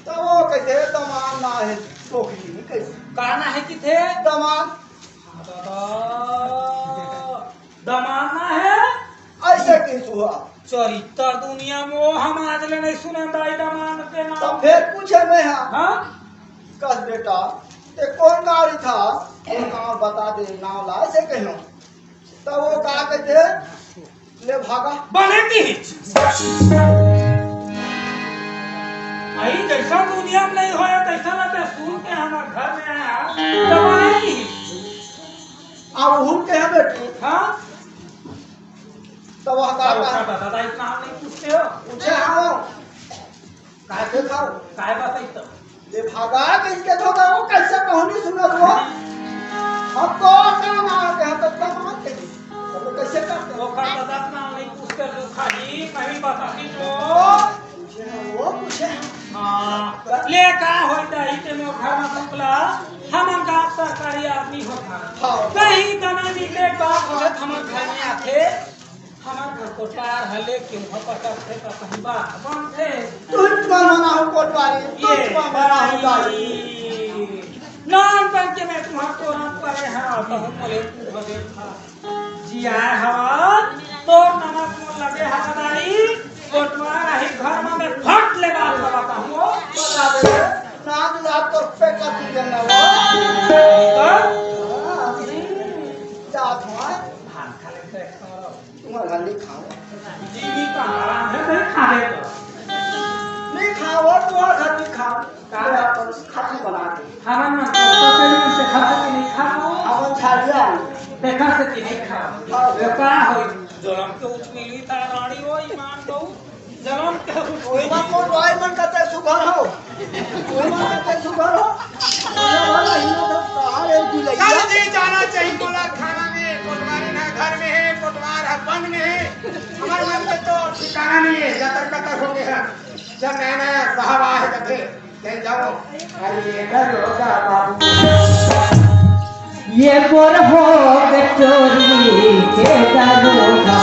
तो वो कहते दमान ना है टोकरी में कैसे कहना है कि थे दमान दमाना है ऐसे किस हुआ चरित्र दुनिया में वो हम आज ले नहीं सुने दाई दमान के तो नाम फिर पूछे मैं हाँ हाँ कस बेटा ये कौन गाड़ी था वो नाम बता दे नाम ला ऐसे कहो तो वो कहा कहते ले भागा बने की आई जैसा दुनिया में नहीं होया तैसा लगता सुन के हमारे घर में आया तो बने की अब हुन के है बेटी हाँ तो वह कहा दादा इतना हम नहीं पूछते हो पूछे हाँ काहे खाओ काय बताई तो ले भागा किसके धोखा वो कैसे कहानी सुना वो हम तो काम आ गए हम तो दमान थे तो कैसे करते वो खा दादा इतना हम नहीं पूछते हो खाली कहीं बताती तो वो पूछे हाँ ले का होता है कि मैं घर में निकला हम का सरकारी आदमी होता हाँ कहीं दना निकले बात होत हमारे घर में आते हमारे घर को पार हले क्यों पकड़ थे तो कहीं बात बन थे तुम मना हो कोटवारी ये तुम मना हो गाड़ी नाम बन के मैं तुम्हारा तोरण परे है तो हम बोले तू बदे था जिया हवा तो नमक मोल लगे हवादारी कोटवा रही घर में फट ले बात बताता हूँ बता दे ना दुला तो पे कर दिया ना वो जात हुआ भात खा ले तुम्हारा हल्दी खाओ जीवी का आराम है नहीं खा ले तो नहीं खाओ तुम्हारा घर में खाओ काला पर खाती बना के खाना ना तो पहले से खाता कि नहीं खाओ हम छाड़िया देखा से कि नहीं खाओ बेपा हो जन्म के उच मिली ता रानी हो ईमान दो जन्म के ओई मन को रोई मन करते सुगर हो ओई मन करते सुगर हो ये वाला ही तो कहां एक दी लगी कल जी जाना चाहिए बोला खाना में कोतवाली ना घर में है, कोतवाल है वन में है। हमारे मन में तो ठिकाना नहीं है, जतर कतर हो गया। जब नया नया साहब आए थे, चल जाओ। अरे होगा बाबू, ये गोर हो चोरी के दारोगा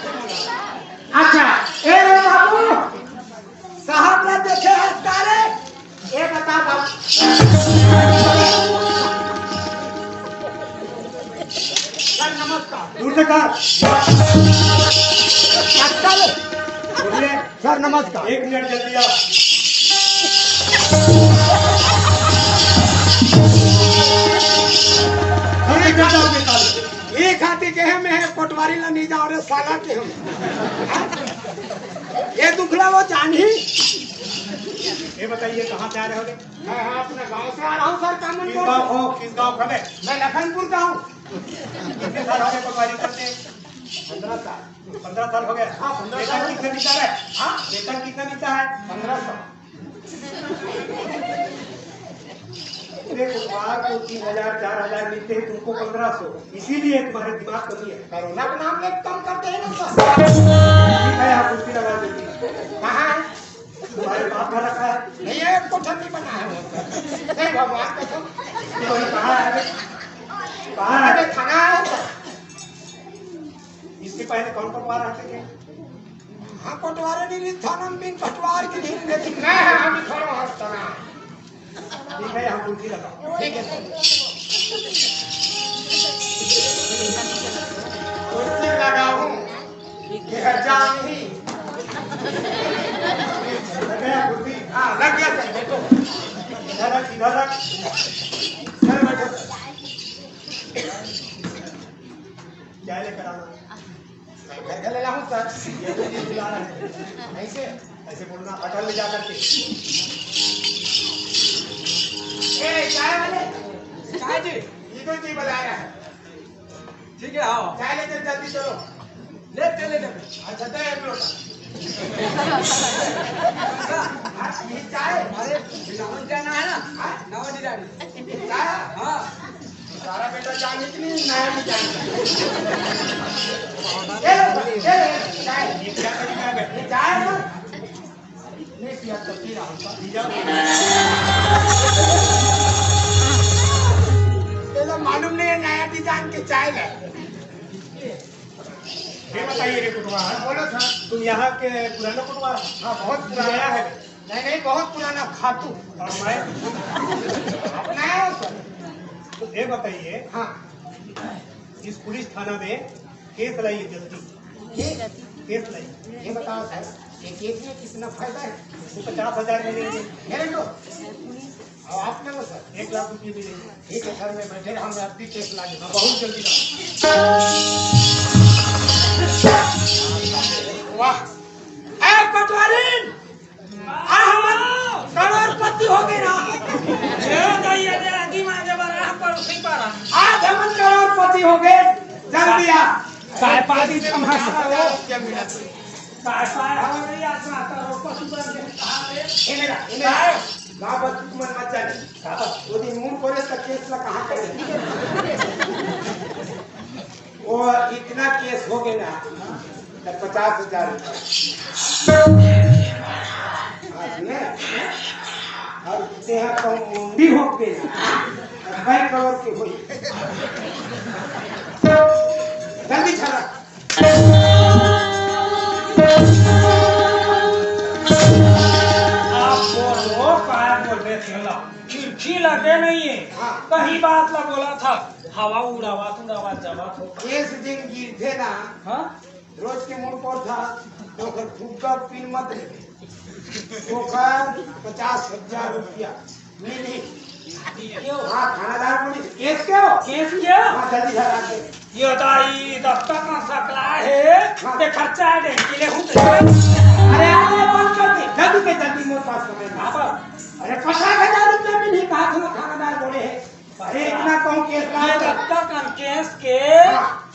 अच्छा ए बाबू साहब ने देखे हैं तारे ये बता बाबू सर नमस्कार दूर से कर बोलिए सर नमस्कार 1 मिनट जल्दी आओ अरे क्या जाओगे ताले ये खाती के हम है पटवारी ला नहीं जाओ रे साला के हम ये दुखला वो जान ही ये बताइए कहाँ से आ रहे होगे मैं अपने गांव से आ रहा हूँ सर कामन किस गाँव हो किस गाँव का है मैं लखनपुर का हूँ कितने साल हो गए पटवारी करते 15 साल 15 साल हो गए हाँ, 15 वेतन साल। कितना मिलता है हाँ वेतन कितना मिलता है 1500 पूरे पटवार को 3000 4000 मिलते हैं तुमको 1500 इसीलिए तुम्हारे दिमाग कमी है करोना का नाम ले कम करते हैं ना सर ठीक है आप कुर्सी लगा दीजिए कहाँ है तुम्हारे बाप घर रखा है नहीं है कोठा नहीं बना है नहीं भगवान कसम ये वही कहाँ है कहाँ अरे है थाना है सर इसके पहले कौन पटवार रहते थे हाँ पटवारे नहीं थाना में पटवार की नहीं लेती मैं हम खड़ा हूँ थाना ठीक है यहाँ कुर्सी लगाओ ठीक है सर कुर्सी लगाऊं कि जान ही लग गया कुर्सी हाँ लग गया सर देखो इधर रख इधर रख इधर बैठो क्या लेकर आना मैं घर ले लाऊं सर ये तो ये बुला रहे हैं ऐसे ऐसे बोलना होटल में जाकर के ए चाय वाले चाय जी इधर जी बुलाया है ठीक है आओ चाय लेते जल्दी चलो ले अच्छा दे एक लोटा ये चाय अरे नमन जाना है ना नमन दिलाड़ी चाय हाँ सारा बेटा जाने के लिए नया भी जानता है चाय ये क्या तरीका है ये चाय नहीं पिया तो पी रहा हूँ ये तो मालूम नहीं है नया डिजाइन के चाय है ये बताइए रे कुटवार बोलो सर तुम यहाँ के पुराना कुटवार हाँ बहुत नया पुराना है नहीं नहीं बहुत पुराना खातू और मैं नया है सर तो ये बताइए हाँ इस पुलिस थाना में केस लाइए जल्दी केस लाइए ये बताओ सर ये केस में कितना फायदा है तो 50,000 मिलेंगे मेरे को और आपने वो सर 1 लाख रुपये मिलेंगे ठीक है सर मैं बैठे हम अभी केस ला हाँ, बहुत जल्दी लाओ। वाह ए पटवारी आ हम करोड़पति हो गए ना आज हम करोड़पति हो गए जल्दी आ काय पार्टी मन मत जाने वो दिन मूड करे तो केस ला कहाँ करे वो इतना केस हो गए ना तो 50,000 और देहा तो मुंडी हो गए ना 2 करोड़ के हुई जल्दी छाड़ा। आप बोलो क्या बोल रहे थे ला खिड़की लगे नहीं है हाँ। कहीं बात ला बोला था हवा उड़ावा जवा तो एक दिन गिरते ना हाँ रोज के मूड पर था तो फुग्गा पिन मत ले तो का 50,000 रुपया मिली। क्यों हाँ खानादार पुलिस केस क्या हो? केस क्या हाँ जल्दी छाड़ा के। ये दाई दफ्तर का सकला है ते खर्चा दे के लिए हूं अरे आगे बंद कर दे जल्दी के जल्दी मोर पास समय ना। अरे 50,000 रुपया मिली कहा तुम खानादार बोले है। अरे इतना कौन केस ये लाए दफ्तर का केस के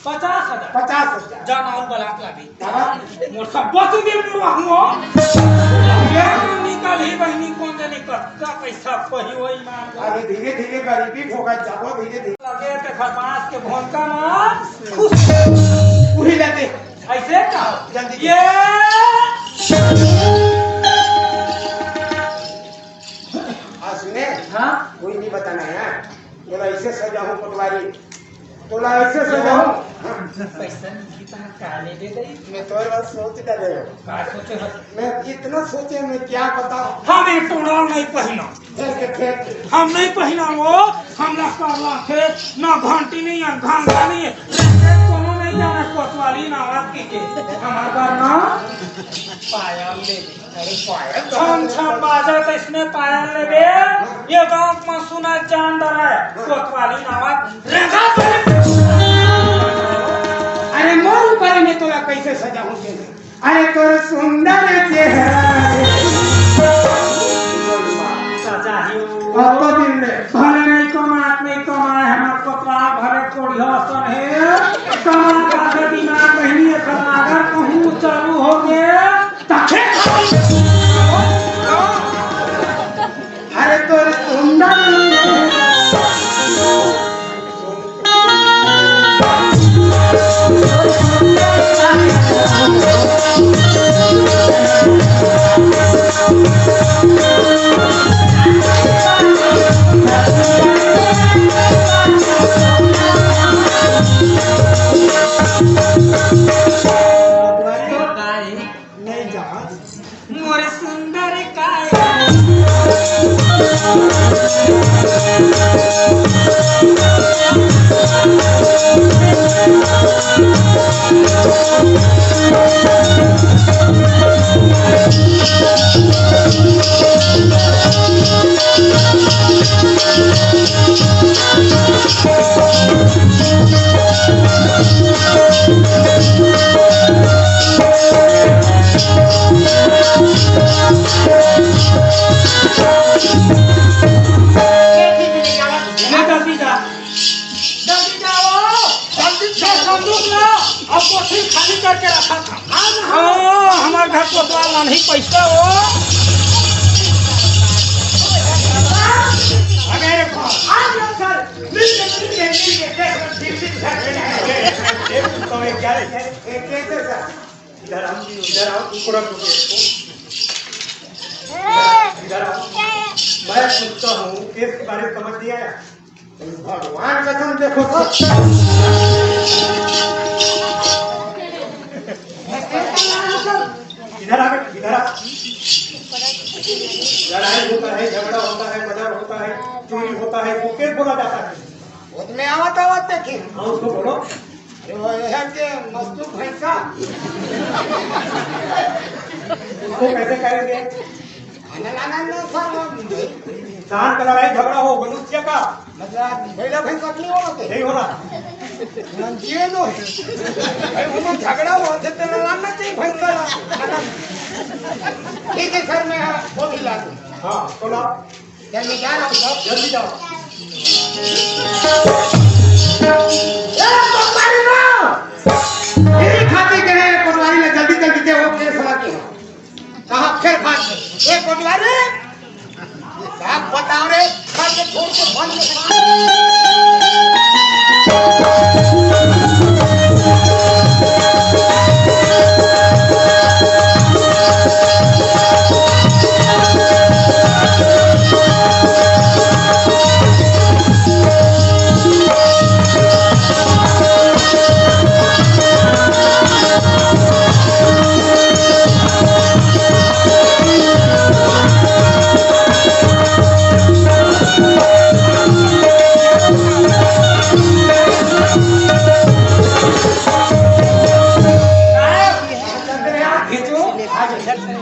50,000 50,000 जाना और बलाक लागी दादा मोर सब बस दे मुआ हुआ ये निकल ही बहनी कौन जाने कत्ता पैसा पही वही मार अरे धीरे धीरे गरीबी भोगा जाओ धीरे धीरे लगे ते खरपास के भोंका ना पूरी लेते ऐसे का जल्दी। ये हाँ सुने हाँ कोई नहीं बताना है तोला ऐसे सजाऊं पटवारी तोला ऐसे सजाऊं पैसा नहीं था काले दे दई मैं तो बात सोच कर रहे हो का सोचे हो मैं इतना सोचे मैं क्या बताऊं हम एक टोड़ा नहीं पहना फिर के फेंक हम नहीं पहना वो हमला करला थे ना घंटी नहीं है घंटा नहीं है कोनो नहीं जाना कोतवाली ना आवाज की के हमार बार ना पायल ले अरे पायल छम छम बाजा तो इसमें पायल ले बे ये गांव में सुना जान डर है कोतवाली ना आवाज रेगा अरे मोर ऊपर में तोला कैसे सजाऊं के अरे तोर सुंदर चेहरा सजा ही अब तो दिन में भले नहीं कमाए हमार कोतवा भले कोड़ी हसन है कमा का दिमाग महीनी अगर कहूँ चालू हो गए तखे अरे तोर सुंदर नहीं जा मोरे सुंदर काय जल्दी जाओ जल्दी से संदूक ला और कोठी खाली करके रखा था हाँ हमारे घर को द्वारा नहीं पैसा हो अरे आज सर मिल तो एक क्या है एक कैसे सर इधर आओ टुकड़ा इधर आओ मैं पूछता हूँ केस के बारे में समझ लिया है भगवान कसम देखो इधर आ इधर आ लड़ाई होता है झगड़ा होता है मर्डर होता है चोरी होता है वो केस बोला जाता है उसमें आवत देखिए हाँ उसको बोलो के मजदूर भैंसा उसको कैसे करेंगे इंसान का लड़ाई झगड़ा हो मनुष्य का मतलब पहला भैंसा नहीं हो रहा जिए लो झगड़ा हो तो लाना चाहिए भैंसा ठीक है सर मैं वो भी ला दूँ हाँ तो ला जल्दी जा रहा हूँ सब जल्दी जाओ खाते के हैं कोटवारी में जल्दी जल्दी दे वो फिर सला की कहाँ फिर भाग ये कोटवारी आप बताओ रे खा के छोड़ के बंद खींचो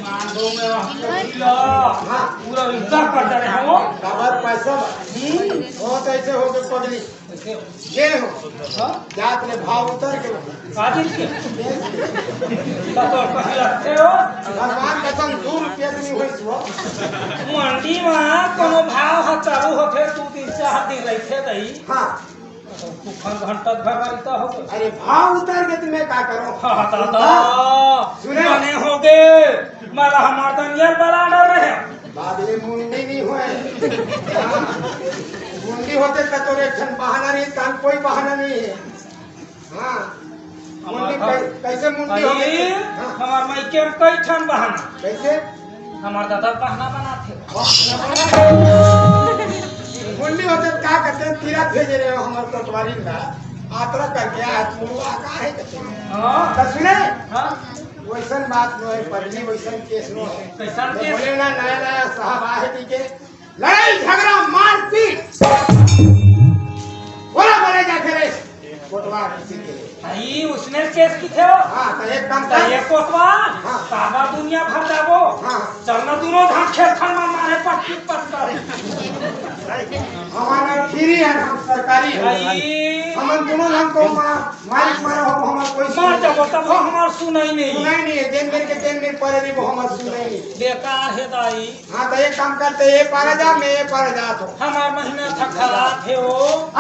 मान दो में हाँ पूरा उल्टा कर दे रहे हो खबर पैसा बहुत ऐसे हो के पगली ये हो जात ने भाव उतर के काजिल के तो कहीं लगते हो भगवान कसम 2 रुपया की नहीं हुई सो मंडी में कोनो भाव ह चालू होथे 2 दिन 4 दिन रहिथे दई हाँ तूफान घंटा भर तो हो गए अरे भाव उतर के तुम्हें क्या करो हाँ दादा सुने? बने हो गए मारा हमार दनियर बड़ा डर रहे बादले मुंडी नहीं हुए हाँ, मुंडी होते तो तोरे ठन बहाना नहीं कान कोई बहाना नहीं है हाँ मुंडी कैसे मुंडी हो गई हाँ, हमार मायके में कई ठन बहाना कैसे हमार दादा बहाना बनाते मुंडी होते तो क्या करते हैं तीरा भेजे रहे हो हमारे कोतवाली में आतरा करके हाथ मुड़वा का है कहते हैं हाँ तो सुने हाँ वैसन बात न है पढ़ली वैसन केस न है कैसा तो केस? बोले ना नया नया साहब आए थी के लड़ाई झगड़ा मारपीट बोला बोले जाके रे कोतवाल किसी के भाई उसने केस की थे हाँ तो एक काम तो ये कोतवा हाँ। सारा दुनिया भर जाबो हाँ चलना दोनों धाम खेल खन में मारे पट्टी पत्थर हमारा फ्री है हम सरकारी है भाई हम दोनों हम को मालिक मारा हो हमारा कोई मार जाबो तब हमार सुनाई नहीं सुनाई नहीं है दिन दिन के दिन दिन पर भी वो हमारा सुनाई नहीं बेकार है दाई हाँ तो एक काम करते ये पारा जा मैं ये पारा जा तो हमार महीना था खराब है वो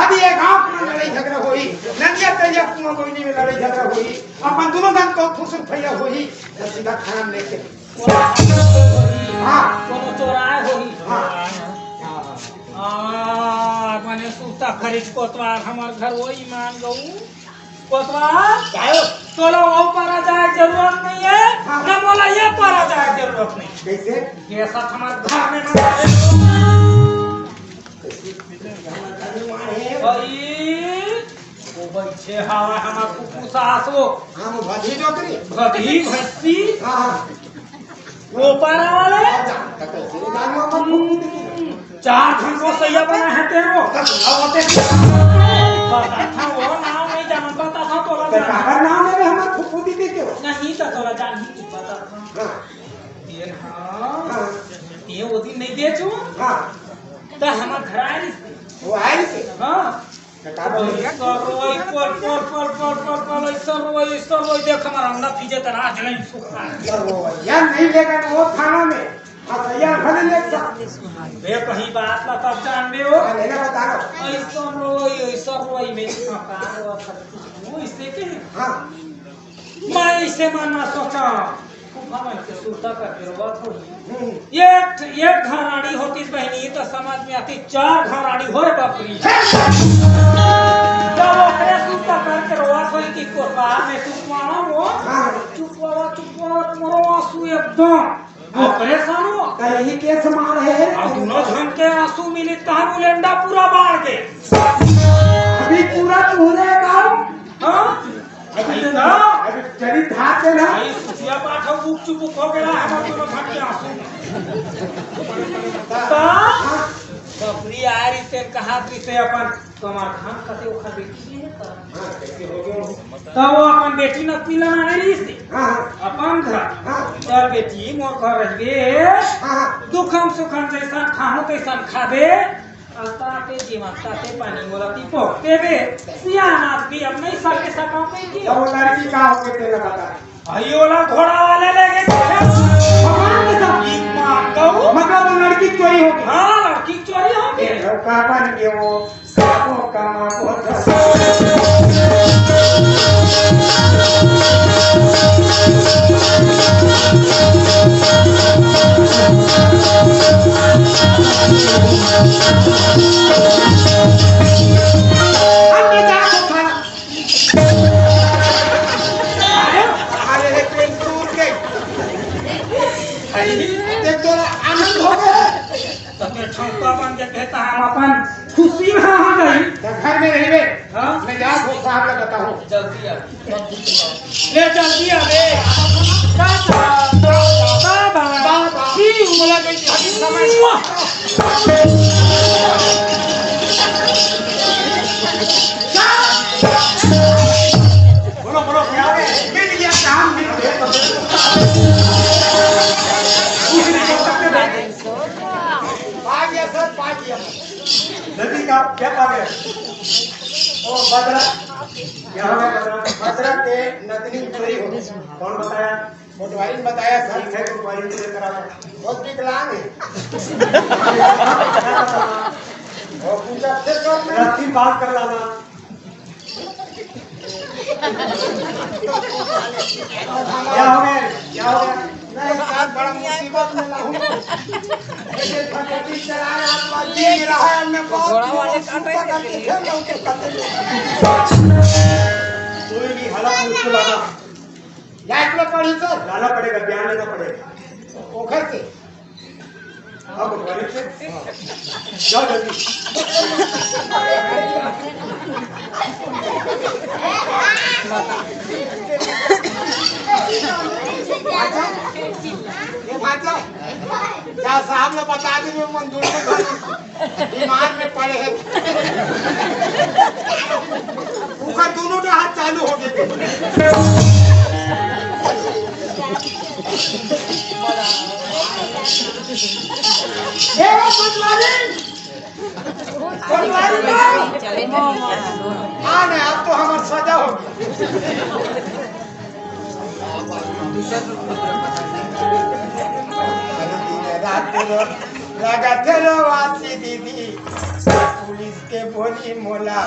अभी ये गांव में लड़ाई झगड़ा हुई नदिया तेजिया कुआं कोई में लड़ाई झगड़ा हुई अपन दोनों गांव को फुसुल फैया हुई तो सीधा खाना लेके हाँ कोनो चोराए होई हाँ मैंने सूता खरीद कोतवार हमार घर वही मान गऊ कोतवार चलो वो पारा जाए जरूरत नहीं है हाँ। ना बोला ये पारा जाए जरूरत नहीं कैसे ये सब हमारे घर में भाई वो बच्चे हवा हमार कुकू सासो हम भाजी जोकरी भगी भैंसी हाँ वो पारा वाले तो कैसे जानू अपन चार घंटों सैया बना है तेरो पता था वो नाम नहीं जानता था तोला तो काका नाम है हमारा फुफू दीदी के नहीं तो तोला जान ही नहीं पता था हाँ ये हाँ हाँ ये वो दिन नहीं बेचो हाँ तो हमार घर आए नहीं वो आई से हाँ काका बोलिए रोई पल देख हमारा अंडा फीजे तो आज नहीं सुखा यार नहीं लेगा वो थाना में हाँ यार भले ले वे कहीं बात ना तब जान में हो लेना बता रहा ऐसा रोई में वो इससे के हाँ मैं इसे मानना सोचा मैं के सुता कर बात हो एक घराड़ी होती बहनी तो समाज में आती 4 घराड़ी हो बकरी जब ओकरे सुता करके रोवा कोई की कोरबा में चुपवावा वो चुपवावा मोरो आंसू एकदम वो परेशान हो यही केस मार है और दोनों धन के आंसू मिले कहां मुलेंडा पूरा बाढ़ के अभी पूरा पूरे गांव हां अभी चरी धार के ना भाई सुतिया पाठ बुक चुप हो गया हमारे दोनों धन के आंसू बकरी आ रही ते कहा से अपन तुम्हार धान कते ओखा बेटी है तो वो अपन बेटी न पीला ना रही से अपन घर चार बेटी मोर घर रहबे दुखम सुखम जैसा खाहु तैसा खाबे अलता पे जीवनता पे पानी मोलती पोते बे सियाना भी अब नहीं सके सका पे की वो लड़की का हो के तेरे बता अयोला घोड़ा वाले ले गए भगवान के साथ मां कहू मतलब वो लड़की चोरी हो गई हां लड़की चोरी हो गई का बन के वो साबो का मां को अपन खुशी में आ गई घर में रहिबे हां मैं जा साहब ले बताऊं जल्दी आ ले जल्दी आ रे बाबा की उमला गई समय बोलो बोलो क्या है मिल गया काम मिल गया का क्या काम है? ओ बदरा क्या हो गया बदरा? बदरा के नतनी चोरी हो गई। कौन बताया? मोटवारी ने बताया। सर है मोटवारी से लेकर आओ। बहुत विकलांग है। और पूजा फिर कर रात्रि बात कर लाना। क्या हो गया? क्या हो गया? नहीं साथ बड़ा मुसीबत में लाऊं। ये फटती चलाए आप जी रहा है मैं बहुत वाले काट रहे कोई भी हालत में उसको लाना। लाइट में पड़ी तो लाना पड़ेगा, ध्यान लेना पड़ेगा। ओखर से अब घरे से जाओ जल्दी। ये भाचा क्या साहब ने बता दी मैं मंजूर में बीमार में पड़े हैं। ऊपर दोनों के हाथ चालू हो गए। अब तो हमारी सजा होगी। लगाते रहो आसी दीदी पुलिस के बोली मोला।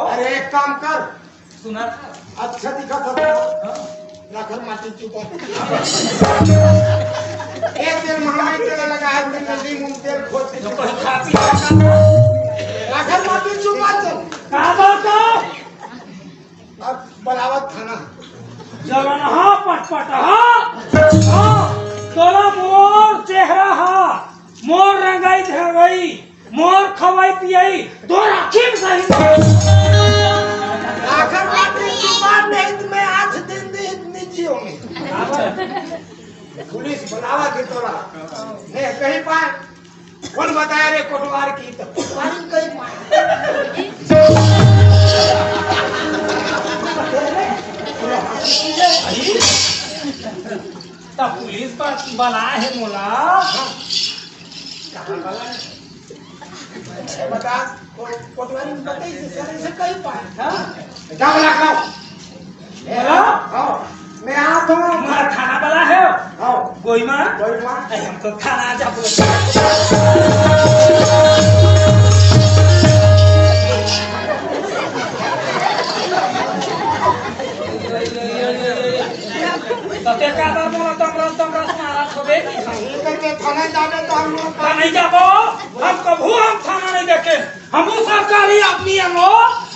अरे एक काम कर सुना अच्छा दिखा था राखल माटी चुका एक दिन महामारी तेल लगा है नदी मुंह तेल खोद के कोई खा पी राखल माटी चुका चल का बात अब बलावत थाना जलन हा पटपट हा तोला मोर चेहरा हा मोर रंगाई धरवाई मोर खवाई पियाई दो राखी सही राखल माटी चुका नहीं तो मैं 8 दिन इतनी जियोंगी पुलिस बुलावा के तोरा नहीं कहीं पाए कौन बताया रे कोटवार की तो कोटवार कहीं पाए तो पुलिस पर बला है मोला कहां बला है बता कोटवार में बताइए से कहीं पाए हां जा बला खाओ हेलो हां मैं आ तो हमारा खाना बला है हां कोई मां कोई हमको खाना जा ते का बार मोला तमरा मारा खोबे करके थाना जावे तो हम लोग का नहीं जाबो हम कभू हम थाना नहीं देखे हमहु सरकारी आदमी हमो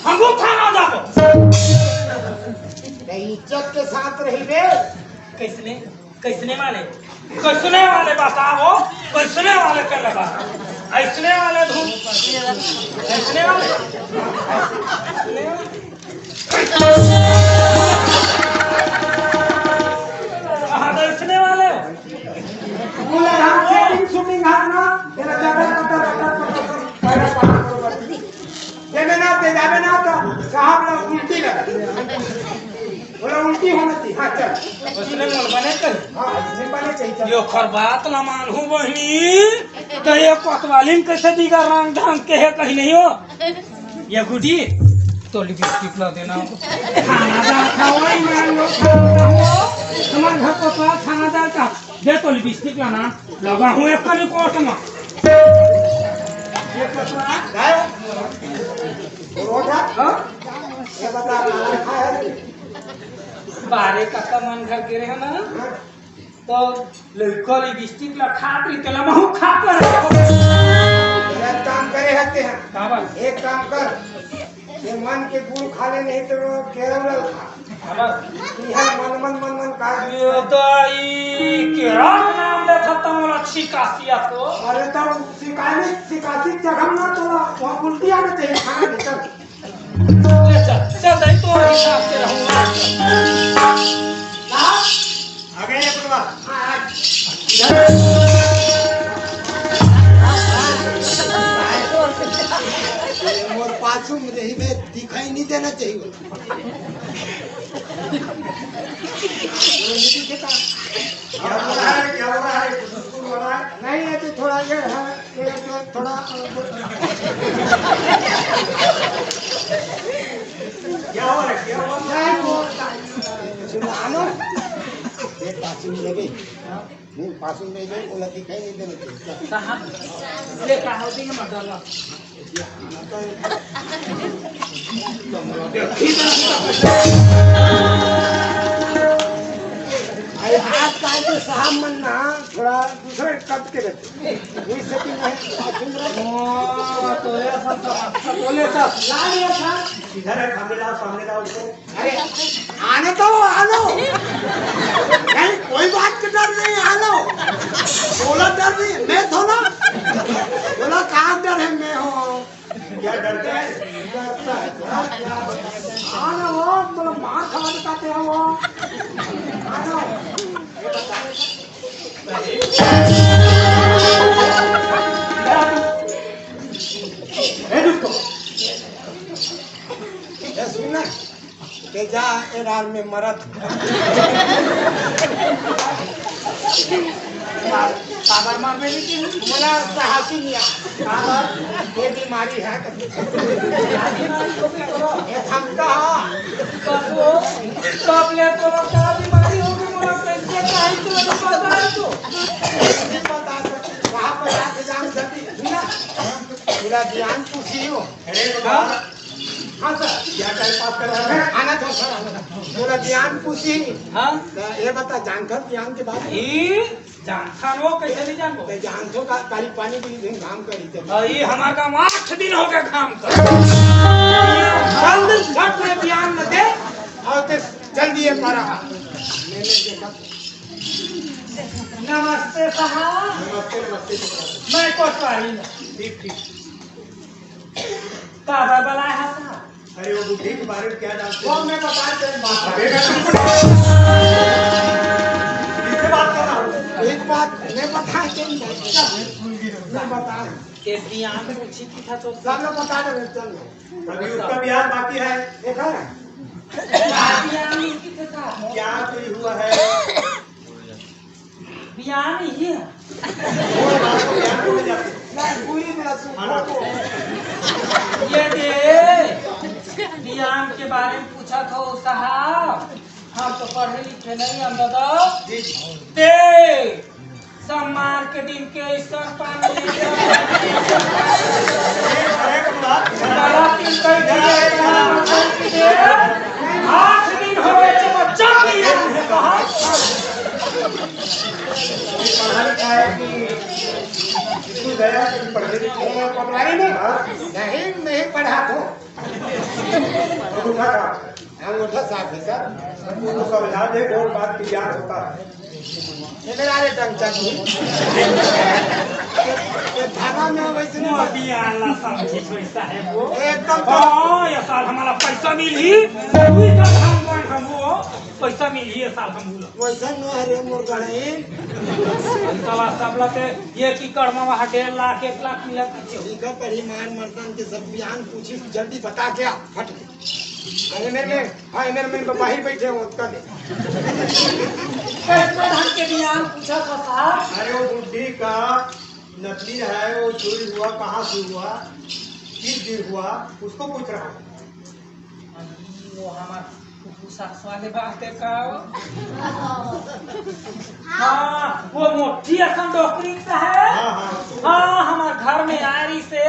हमहु थाना जाबो इज्जत के साथ रहिबे कैसने वाले बताओ कैसने वाले के लगा ऐसने वाले धूम ऐसने वाले ऐसने वाले बोला हाथ से शूटिंग हाथ ना तेरा जगह देवे ना तो साहब ना उल्टी लगा बोला उल्टी होना चाहिए। हाँ चल उसने मन बने कही हाँ नहीं बने चाहिए यो खर बात ना मानू बहनी तो ये कोतवाली कैसे दीगा रंग ढंग के है कहीं नहीं हो ये गुडी तो लिपस्टिक ला देना खाना दाल खाओ मान लो तुम्हारे घर को तो खाना दाल का दे तो लिपस्टिक लाना लगा हूँ एक कली कोट में ये कोतवा गाय रोजा हाँ ये बता रहा है बारे का मन घर गिरे है ना तो लड़का लिपस्टिक ला खात रही तेला महू खा कर एक काम करे हते हैं काबल एक काम कर ये मन के गुड़ खा ले नहीं तो केरल खा काबल यह मन का ये दाई केरा नाम ले खत्म वाला अच्छी कासियत तो अरे तब शिकायत जगह ना तो वहाँ उल्टी आने चाहिए खाना नहीं चल ले चल चल दाई तो हिसाब से रहूंगा आगे ये पुरवा मोर पाछू में रही में दिखाई नहीं देना चाहिए क्या हो रहा है नहीं है तो थोड़ा ये है ये तो थोड़ा क्या हो रहा है सुनो ये पाछू में लगे नहीं पाछू में लगे बोला दिखाई नहीं देना चाहिए कहां ले का होती है मडला अरे आज का जो साहब मन ना थोड़ा दूसरे कद के रहते ये सेटिंग है ओ तो ये सब बोले सब ला लिया था इधर है सामने लाओ उसको अरे आने तो आलो नहीं कोई बात का डर नहीं आलो बोला डर नहीं मैं थोड़ा बोला कहाँ डर है मैं हूँ क्या डरता है डरता है आना वो बोला मार खा बताते हैं वो आना सुनना के जा एरार में मरत काबर मार में की मला साहसी नहीं काबर ये बीमारी है ये थमका कब ले तो क्या बीमारी होगी मोला कैसे काहे तो पता है तो पता वहाँ पर आके जान जल्दी ना पूरा ध्यान पूछी हो हाँ सर क्या टाइम पास कर रहा है आना तो सर पूरा ध्यान पूछी हां ये बता जानकर ध्यान के बाद ई जानथान हो कैसे नहीं जानो मैं जानतो का तारी पानी की दिन काम करी थे ई हमार का 8 दिन हो गए काम कर जल्दी छट में ध्यान न दे और ते जल्दी ये पारा मैंने देखा नमस्ते साहब नमस्ते नमस्ते मैं कोतवाली ठीक ठीक काबर बुलाया है साहब अरे वो बुद्धि के बारे में क्या जानते हो मैं बता तेरी बात कर रहा हूँ एक बात मैं बता मैं बता के बियाह में पूछी की था तो सब लोग बता दे चल अभी उसका ब्याह बाकी है देखा है बियाह में की था क्या कोई हुआ है बियाह में ही है ब्याह को ले जाते पूरी मेरा सुन ये दे बियाह के बारे में पूछा था साहब हम तो पढ़े लिखे नहीं हम दादा दे सब मार्केटिंग के स्तर पानी बड़ा दिन कई दिए 8 दिन हो गए तो बच्चा नहीं है कहा पढ़ा लिखा है कि स्कूल गया कि पढ़ने लिखे पढ़ाई नहीं नहीं पढ़ा तो अंगूठा था अंगूठा साफ है सर वो समझा दे और बात की ज्ञान होता है ये मेरा रे टंचा धागा में वैसे नहीं मोदी आला समझी पैसा है वो एकदम हाँ ये साल हमारा पैसा मिली कोई का काम कौन हम वो पैसा मिली ये साल हम बोला वैसे न हरे मुर्गणे सवा सब लगे ये की कर्म वहाँ 1.5 लाख 1 लाख मिला ठीक है परिमाण मर्दन के सब बयान पूछी जल्दी बता क्या फट में बाहर बैठे हो उसका दे। कैसे ढंग के ज्ञान पूछा था साहब? अरे वो बुढ़ी का नकली है, वो चोरी हुआ, कहाँ से हुआ, किस दिन हुआ, उसको पूछ रहा हूँ। वो हमार फुफू सास वाले बात है का? हाँ, वो मोटी असन डॉक्टरी का है। हाँ, हमार घर में आरी से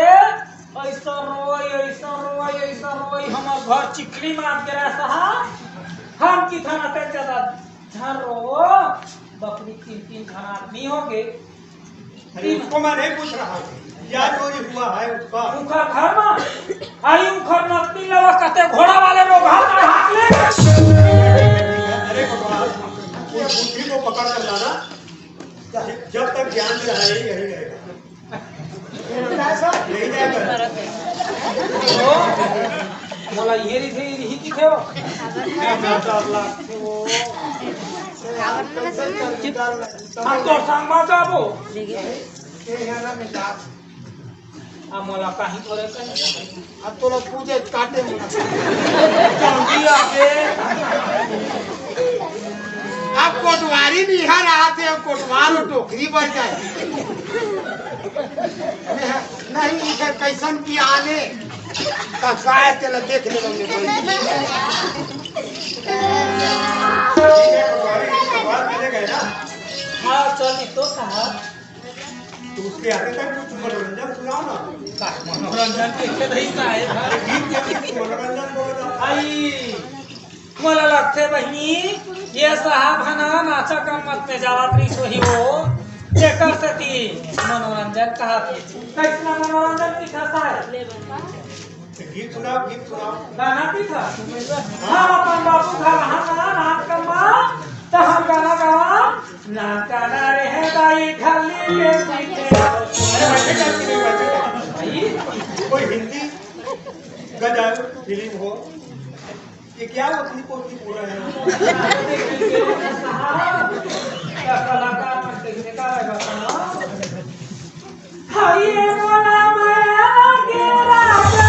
ऐसा रोई हमार घर चिखली मार के रहा साहब। हम की थाना पे ज्यादा झरो बकरी 3 घर आदमी हो गए। अरे उसको मैं नहीं पूछ रहा हूँ, क्या चोरी हुआ है उसका। उनका घर में आई उनका नकली लवा कते घोड़ा वाले लोग हाथ ले। अरे भगवान, ये बुद्धि को पकड़ कर लाना, जब तक ज्ञान में रहे यही रहेगा। नहीं जाएगा। मला येरी थे ही की थे वो हम तो सांगमा जाबो आम्हाला काही थोडे काही अब तो लोग पूजे काटे चांदी आके अब कोटवारी नहीं हर आते हैं, कोटवार और टोकरी बढ़ जाए। नहीं इधर कैसन की आने कसाए चला देख ले हाँ चल तो साहब तो उसके आगे तक कुछ मनोरंजन सुनाओ ना। मनोरंजन के नहीं साहेब मनोरंजन बोलो आई मला लगते बहिनी ये साहब है ना नाचा गम्मत में जावत्री सोही हो जेकर से ती मनोरंजन कहा थे कैसा मनोरंजन की था साहब गीत सुनाओ गाना की था हम अपन बापू घर हमारा नाच करमा तो हम गाना गावा ना गाना रहे दाई खाली ले भाई कोई हिंदी गजल फिल्म हो ये क्या अपनी पोती पूरा है। कलाकार में देखने का रहेगा हाय मोना माया के राजा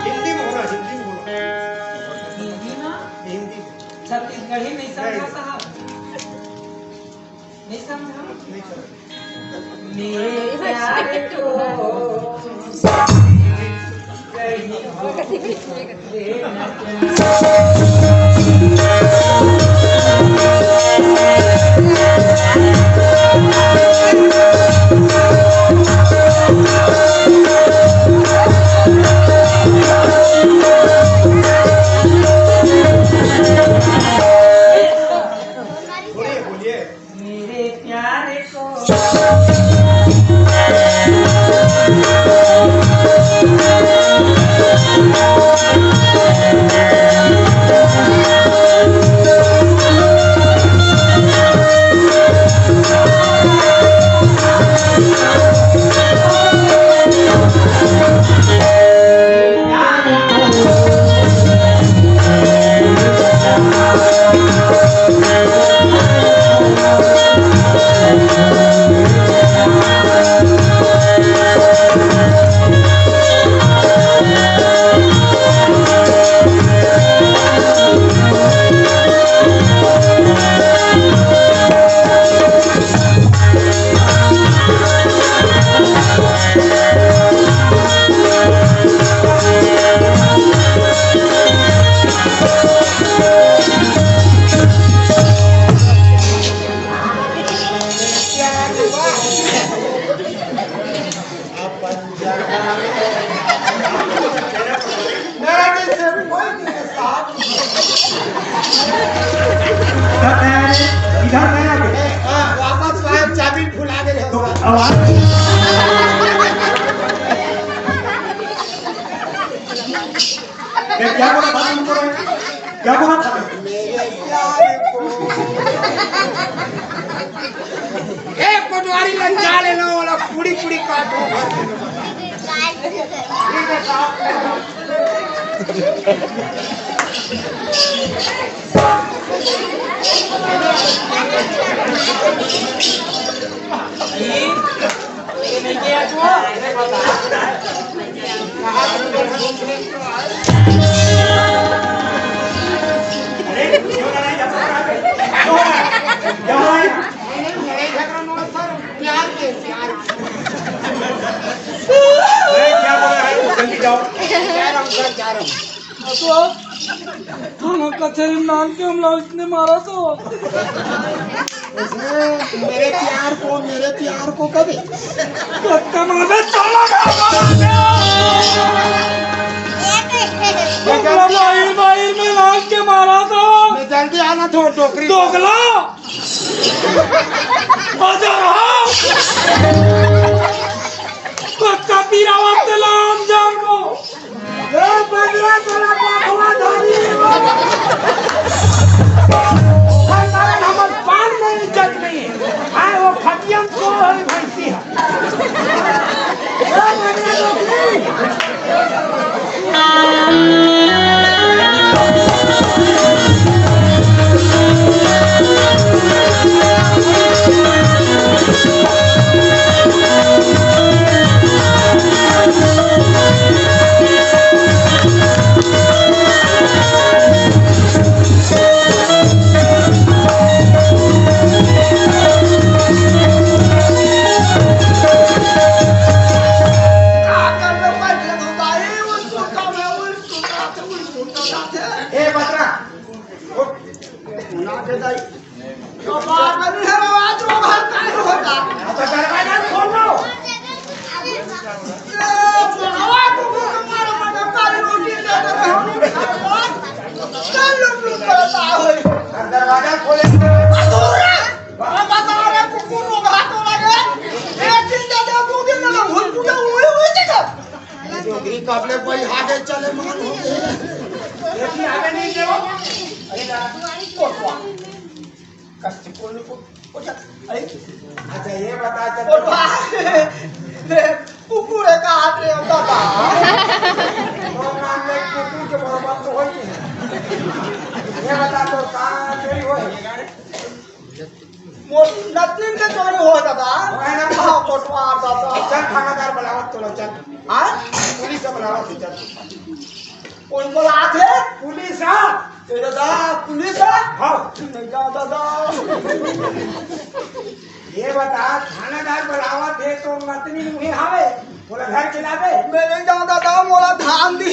हिंदी में होना, हिंदी में होना। हिंदी ना हिंदी छत्तीसगढ़ी नहीं समझा साहब नहीं समझा नहीं समझ। मेरे प्यार को बोलिए मेरे प्यार को वापस साहब चाबी भुला गए हो। क्या बोला था तुमको? क्या बोला था? एक पटवारी लंचा ले लो वाला पूरी पूरी काटो। ठीक है साहब। नहीं किया तू अरे बता कहाँ तुमको घूमने को आए? अरे क्यों लड़ाई झगड़ा कर रहे क्यों है लड़ाई झगड़ा नहीं सर, प्यार के प्यार अरे क्या बोल रहा है जल्दी जाओ जा रहा हूँ सर, जा रहा हूँ। हम कचहरी नाम के हमला उसने मारा तो उसने मेरे प्यार को कभी कमावे चला माहिर माहिर में नाम के मारा तो मैं जल्दी आना थो टोकरी दोगला मजा रहा पक्का पीरावत लाम जान को ये बंदरा तोला पाखवा धरी कारण हमर पान में इज्जत नहीं है। हाँ वो खटियन को भैंसी है। ए बतरा तो दरवाजा खोल लो। दरवाजा खोले जोगरी काबले कोई आगे चले मान हो देखिए आगे नहीं देवो कोटवा कष्ट को अच्छा ये बता कोटवा कुकुरे का हाथ रे बाबा तो नाम में कुकुर के बराबर तो होई ये बता तो कहां चोरी होई नतीन के चोरी हो दादा हां कोटवा दादा चल थानादार बुलावत तो चल हां पुलिस से बुलावत चल कौन बोला थे पुलिस आ ए दादा पुलिस है हां नहीं जा दादा ये बता थानादार बुलावत है तो मतनी मुही आवे बोला घर के लावे मैं नहीं जाऊं दादा मोला धान दी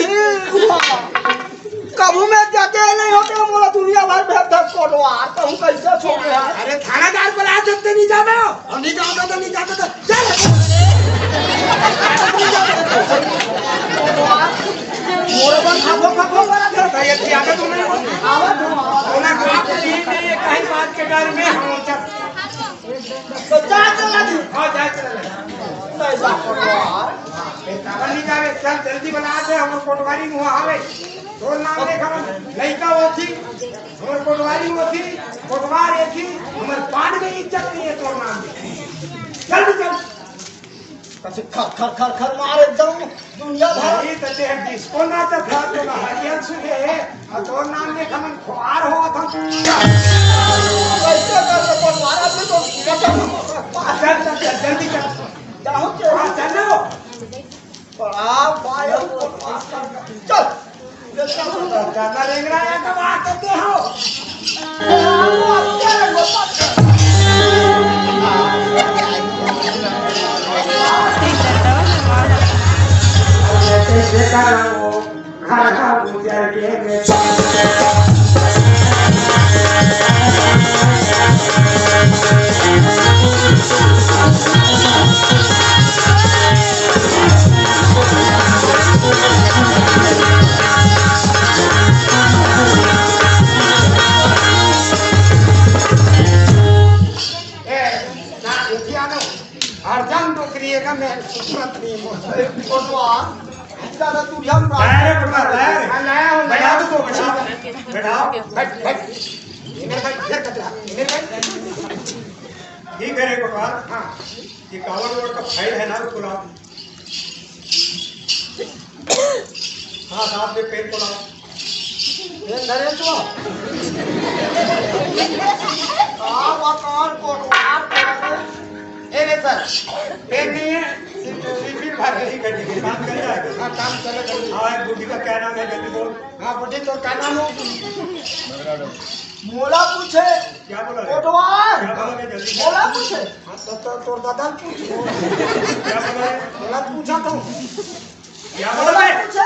कबू में जाके नहीं होते मोला दुनिया भर भेज दे कोटवा तो हम कैसे छोड़े हैं अरे थानादार बुला सकते नहीं जावे हम नहीं जाऊं दादा नहीं जाते चल मोरे पर खापो खापो वाला था ये थियागा तो नहीं आवाज बोला आप नहीं नहीं कहीं बात के डर में हम चल तो जा चला दी हां जा चल नहीं जा कोटवा कागल नहीं जावे चल जल्दी बना दे हमर कोटवारी मुहा आवे तोर नाम देख हम लइका होथी हमर कोटवारी होथी कोटवार एथी हमर पान में इज्जत नहीं है तोर नाम दे जल्दी चल कसे खर खर खर खर मार एकदम दुनिया भर भाई तते हम डिस्को ना था तो ना हरियन सुने और तोर नाम देख हम खुआर हो था कैसे कर कोटवा अपने तो चल चल चल जल्दी चल जाओ के हां चल लो बड़ा पाया चल ज्यादा रेंगरा है कब आ करते हो देखा रहो घर का गुजर के अर्जन नौकरी का मैं सुमत नहीं कोटवा दादा तू ध्यान रख लाया हूं बैठा तो बैठाओ बैठ बैठ इधर बैठ इधर कतरा इधर बैठ ठीक है रे गोपाल हां ये कावड़ रोड का फाइल है ना उसको लाओ हाँ साहब में पेन को लाओ ये नरेश तो आ वाकान कोटवा ए रे सर पेन नहीं है रिफिल भर ठीक है काम कर जाएगा। हाँ काम चले जल्दी हाँ एक बुढ़ी का क्या नाम है जल्दी बोल। हाँ बुढ़ी तो क्या नाम है मोला पूछे क्या बोला रे? कोटवार क्या बोला रे जल्दी बोल। मोला पूछे हाँ तो तोर दादा पूछ क्या बोला रे? बोला पूछा तो क्या बोला मोला रे? पूछे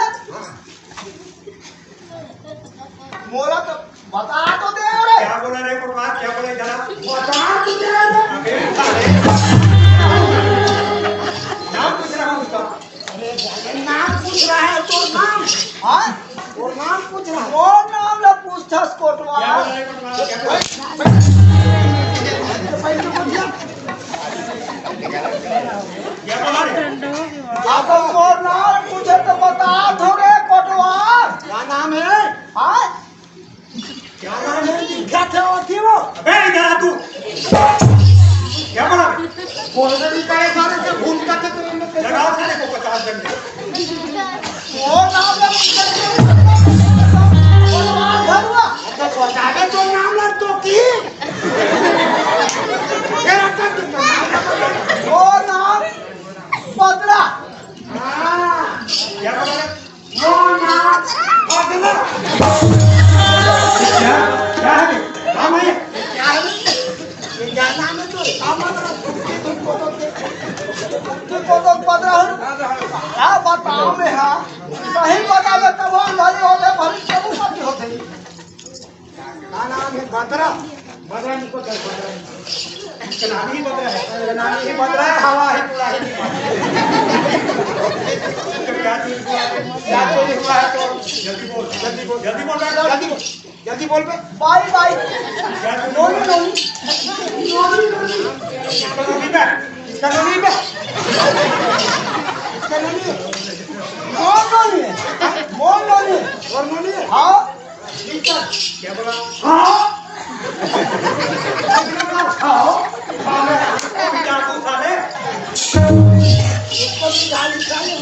मोला तो बता तो दे रे क्या बोला रे कोटवार क्या बोला जरा बता तुझे रे अबे साले नाम पूछ रहा हूँ उसका। अरे जाने नाम पूछ रहा है तो नाम हाँ और नाम पूछ रहा है वो नाम ला पूछथस क्या कोटवार बोला रे कोटवार क्या बोला? पहले बोलिए क्या बोला रे? अब मोर नाम पूछे तो बता थोड़े कोटवार क्या नाम है हाँ क्या नाम है? क्या थे वो अबे इधर आ तू। क्या बोला रे? बोलने भी करे सारे से भूल करते तो इनमें लगाओ साले को 50 डंडे। वो नाम ला पूछे कोटवार घरुआ तो बतावे तो नाम ला तो की तेरा कर दो वो नाम बदला हां क्या बोला रे? वो नाम अगला क्या क्या है? नाम है? क्या है ये क्या नाम है तो तुमको तो बदला क्या बताओ में हाँ सही बतावे तब हम भरी होते भरी सब पति होते क्या नाम है बदरा बदरा निको चल बदरा इसका नाम ही बदला है। नाम ही बदरा है हवा है पूरा है क्या चीज हुआ है? क्या चोरी हुआ है तो जल्दी बोल जल्दी बोल जल्दी बोल रहा है। जल्दी बोल पे बाई बाई क्या तू नोनी नोनी इसका नाम ही है? इसका नोनी पे इसका नोनी कौन नोनी है कौन नोनी है और नोनी है हाँ क्या बोला? हाँ क्या तू साले? इसको भी गाली गाली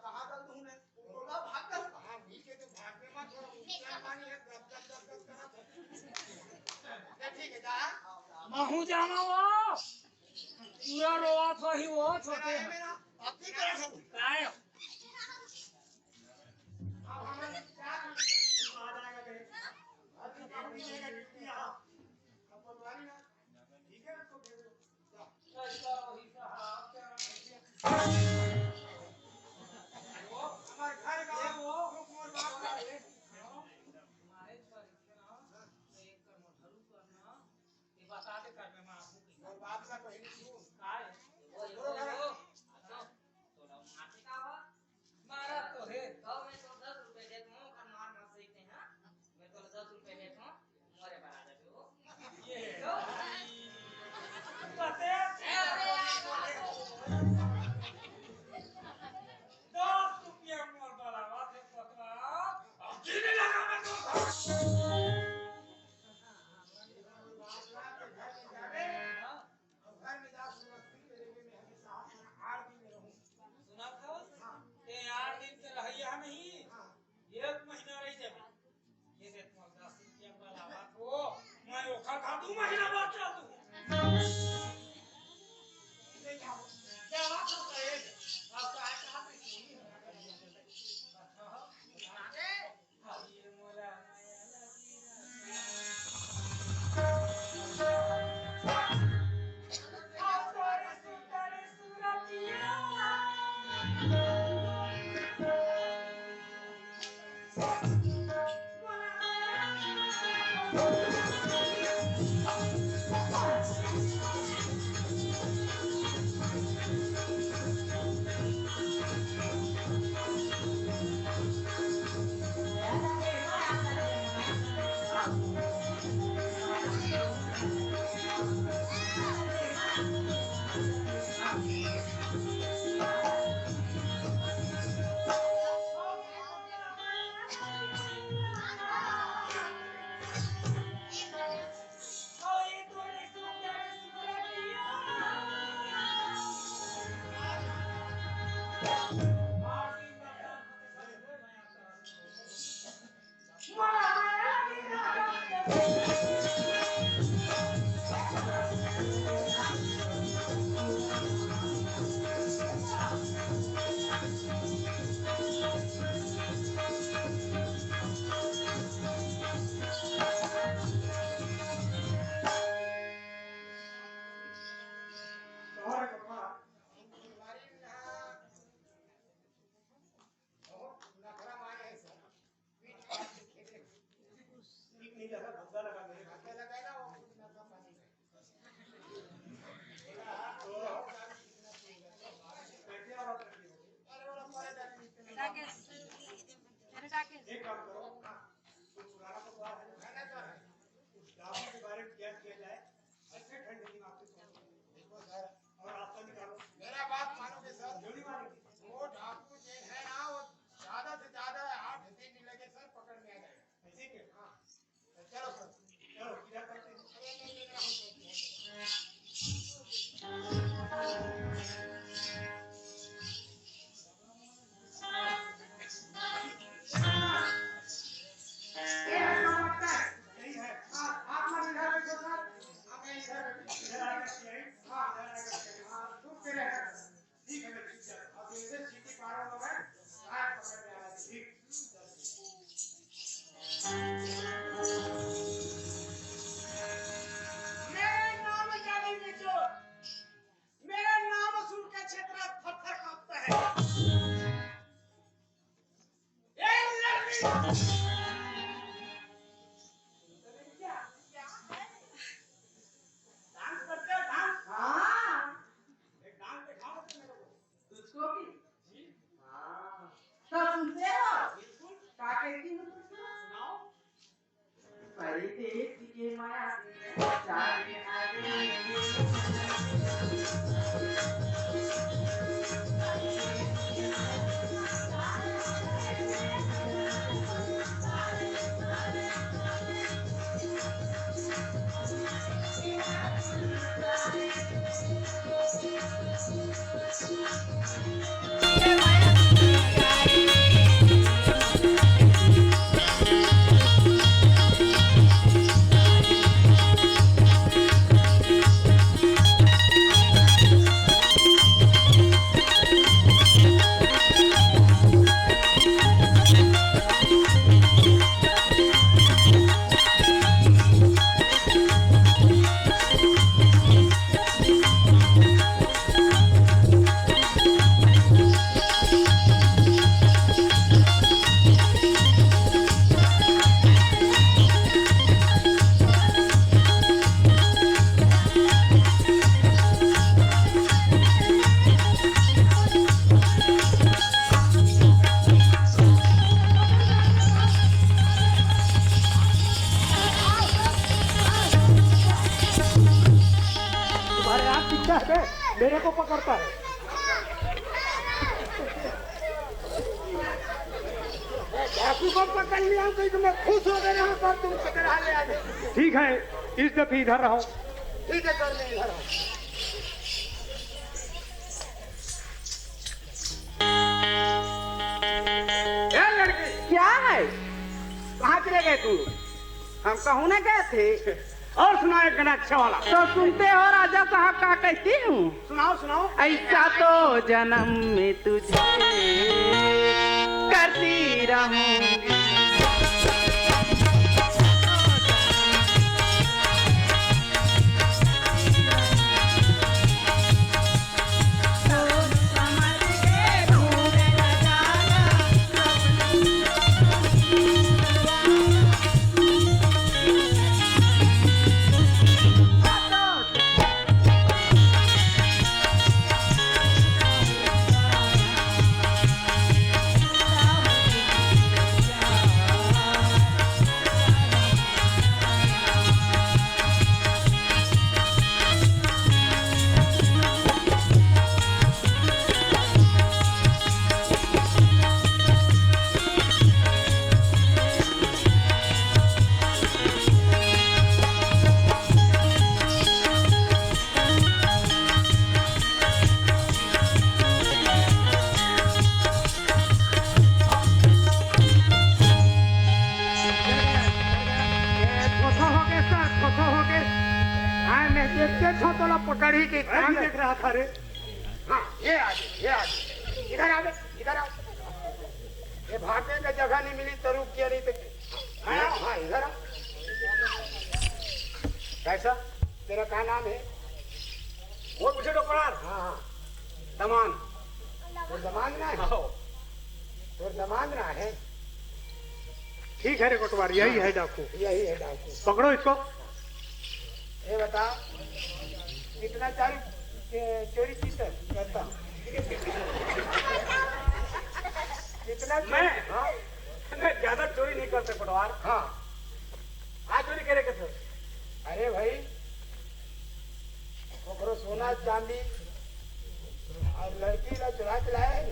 कहा था तूने बोला भाग जवानी है गप गप गप गप करत है। ठीक है जा महू जाना वो पूरा रोआ था ही वो छोटे मेरा अपनी तरह से काय अब हम क्या आ जाएगा बे अभी काम भी नहीं है यहां अब बोलवानी ना ठीक है तो भेज दो जा कैसा वही साहब क्या वो हमारे घर का वो कुमार बाप का है हमारे घर के ना एक कर्म धरू करना ये बता दे कर मैं आपको की और बाप का पहले तू काय वो तो ना माथे का हुआ मारा तो है तो मैं तो 10 रुपए देता हूँ और मार मत सकते हैं मैं तो 10 रुपए देता हूँ मोरे बना दे वो ये पते दस रुपया मोर वाला बात है पतवा अब जीने लगा मैं तो घर में जा सुरक्षित रहेंगे मैं हमेशा 8 दिन में रहूं सुना था ये 8 दिन से रहिया नहीं एक महीना रह जाए ये देख मोर 10 रुपया वाला बात हो मैं ओखा खा 2 महीना बाद चल दूं ले जाओ क्या बात है अब काय कहा थे ये मोरा माया लगी और बाबा तुम्हारी ना बहुत नखरा मारे है सर पीठ पाट के खेले ठीक नहीं लगा धब्बा लगा मेरे हाथ क्या लगा ना वो नखरा पानी में कैसे और बात रखी हो अरे वो परे जाने एक काम करो तुम पुराना तो बात है खाना तो है उस डाबू के बारे में क्या किया जाए अच्छे ठंडे दिन आपसे सोचो देखो सर और रास्ता निकालो मेरा बात मानोगे सर क्यों नहीं मानेंगे वो डाकू जेल है ना वो ज्यादा से ज्यादा 8 दिन नहीं लगे सर पकड़ में आ जाएगा ऐसे के हाँ चलो सर चलो क्या करते हैं अरे नहीं हम यही है आप लोग इधर बैठो सर हम इधर बैठे इधर आएगा यही हाँ इधर आएगा हाँ तुम के रहे ठीक है मैं ठीक जा अब इनसे चीटी पारा लोग हैं आज पकड़ में आ रहे ठीक मेरे नाम जानी बेचो मेरा नाम सुन के क्षेत्र थर-थर कांपता है ए लड़की क्या डांस करते हो डांस हाँ एक डांस दिखाओ तो मेरे को उसको भी जी हाँ तो सुनते हो बिल्कुल क्या कहती हूँ सुनाओ परिदेश की माया जाने आगे Thank you. पे मेरे को पकड़ता है। डाकू को पकड़ लिया कोई, तो मैं खुश हो गया हूँ पर तुम पकड़ा ले आए। ठीक है, इस दफे इधर रहो। ठीक है सर, मैं इधर हूँ। ए लड़की, क्या है? कहाँ चले गए तुम? हम कहूँ ना गए थे। और सुनाओ एक गाना अच्छा वाला। तो सुनते हो राजा साहब का कहती हूँ। सुनाओ सुनाओ। ऐसा तो जन्म में तुझे करती रहूंगी। पकड़ी के काम देख रहा था रे। हाँ, ये आगे इधर आ गए, इधर आओ। ये भागने का जगह नहीं मिली, तरू किया नहीं तो हाँ इधर आओ। कैसा? तेरा क्या नाम है? वो पूछे डॉक्टर। हाँ, दमान। तो दमांगना है, तो दमांगना है। ठीक है रे कोटवार, यही है डाकू। यही है डाकू। पकड़ो इसको। ये बता, कितना चोरी चीटर करता? कितना मैं ज्यादा चोरी नहीं करते कोटवार। हाँ, आज चोरी करे कैसे? अरे भाई, ओकरो सोना चांदी और लड़की ला चुरा के लाया है।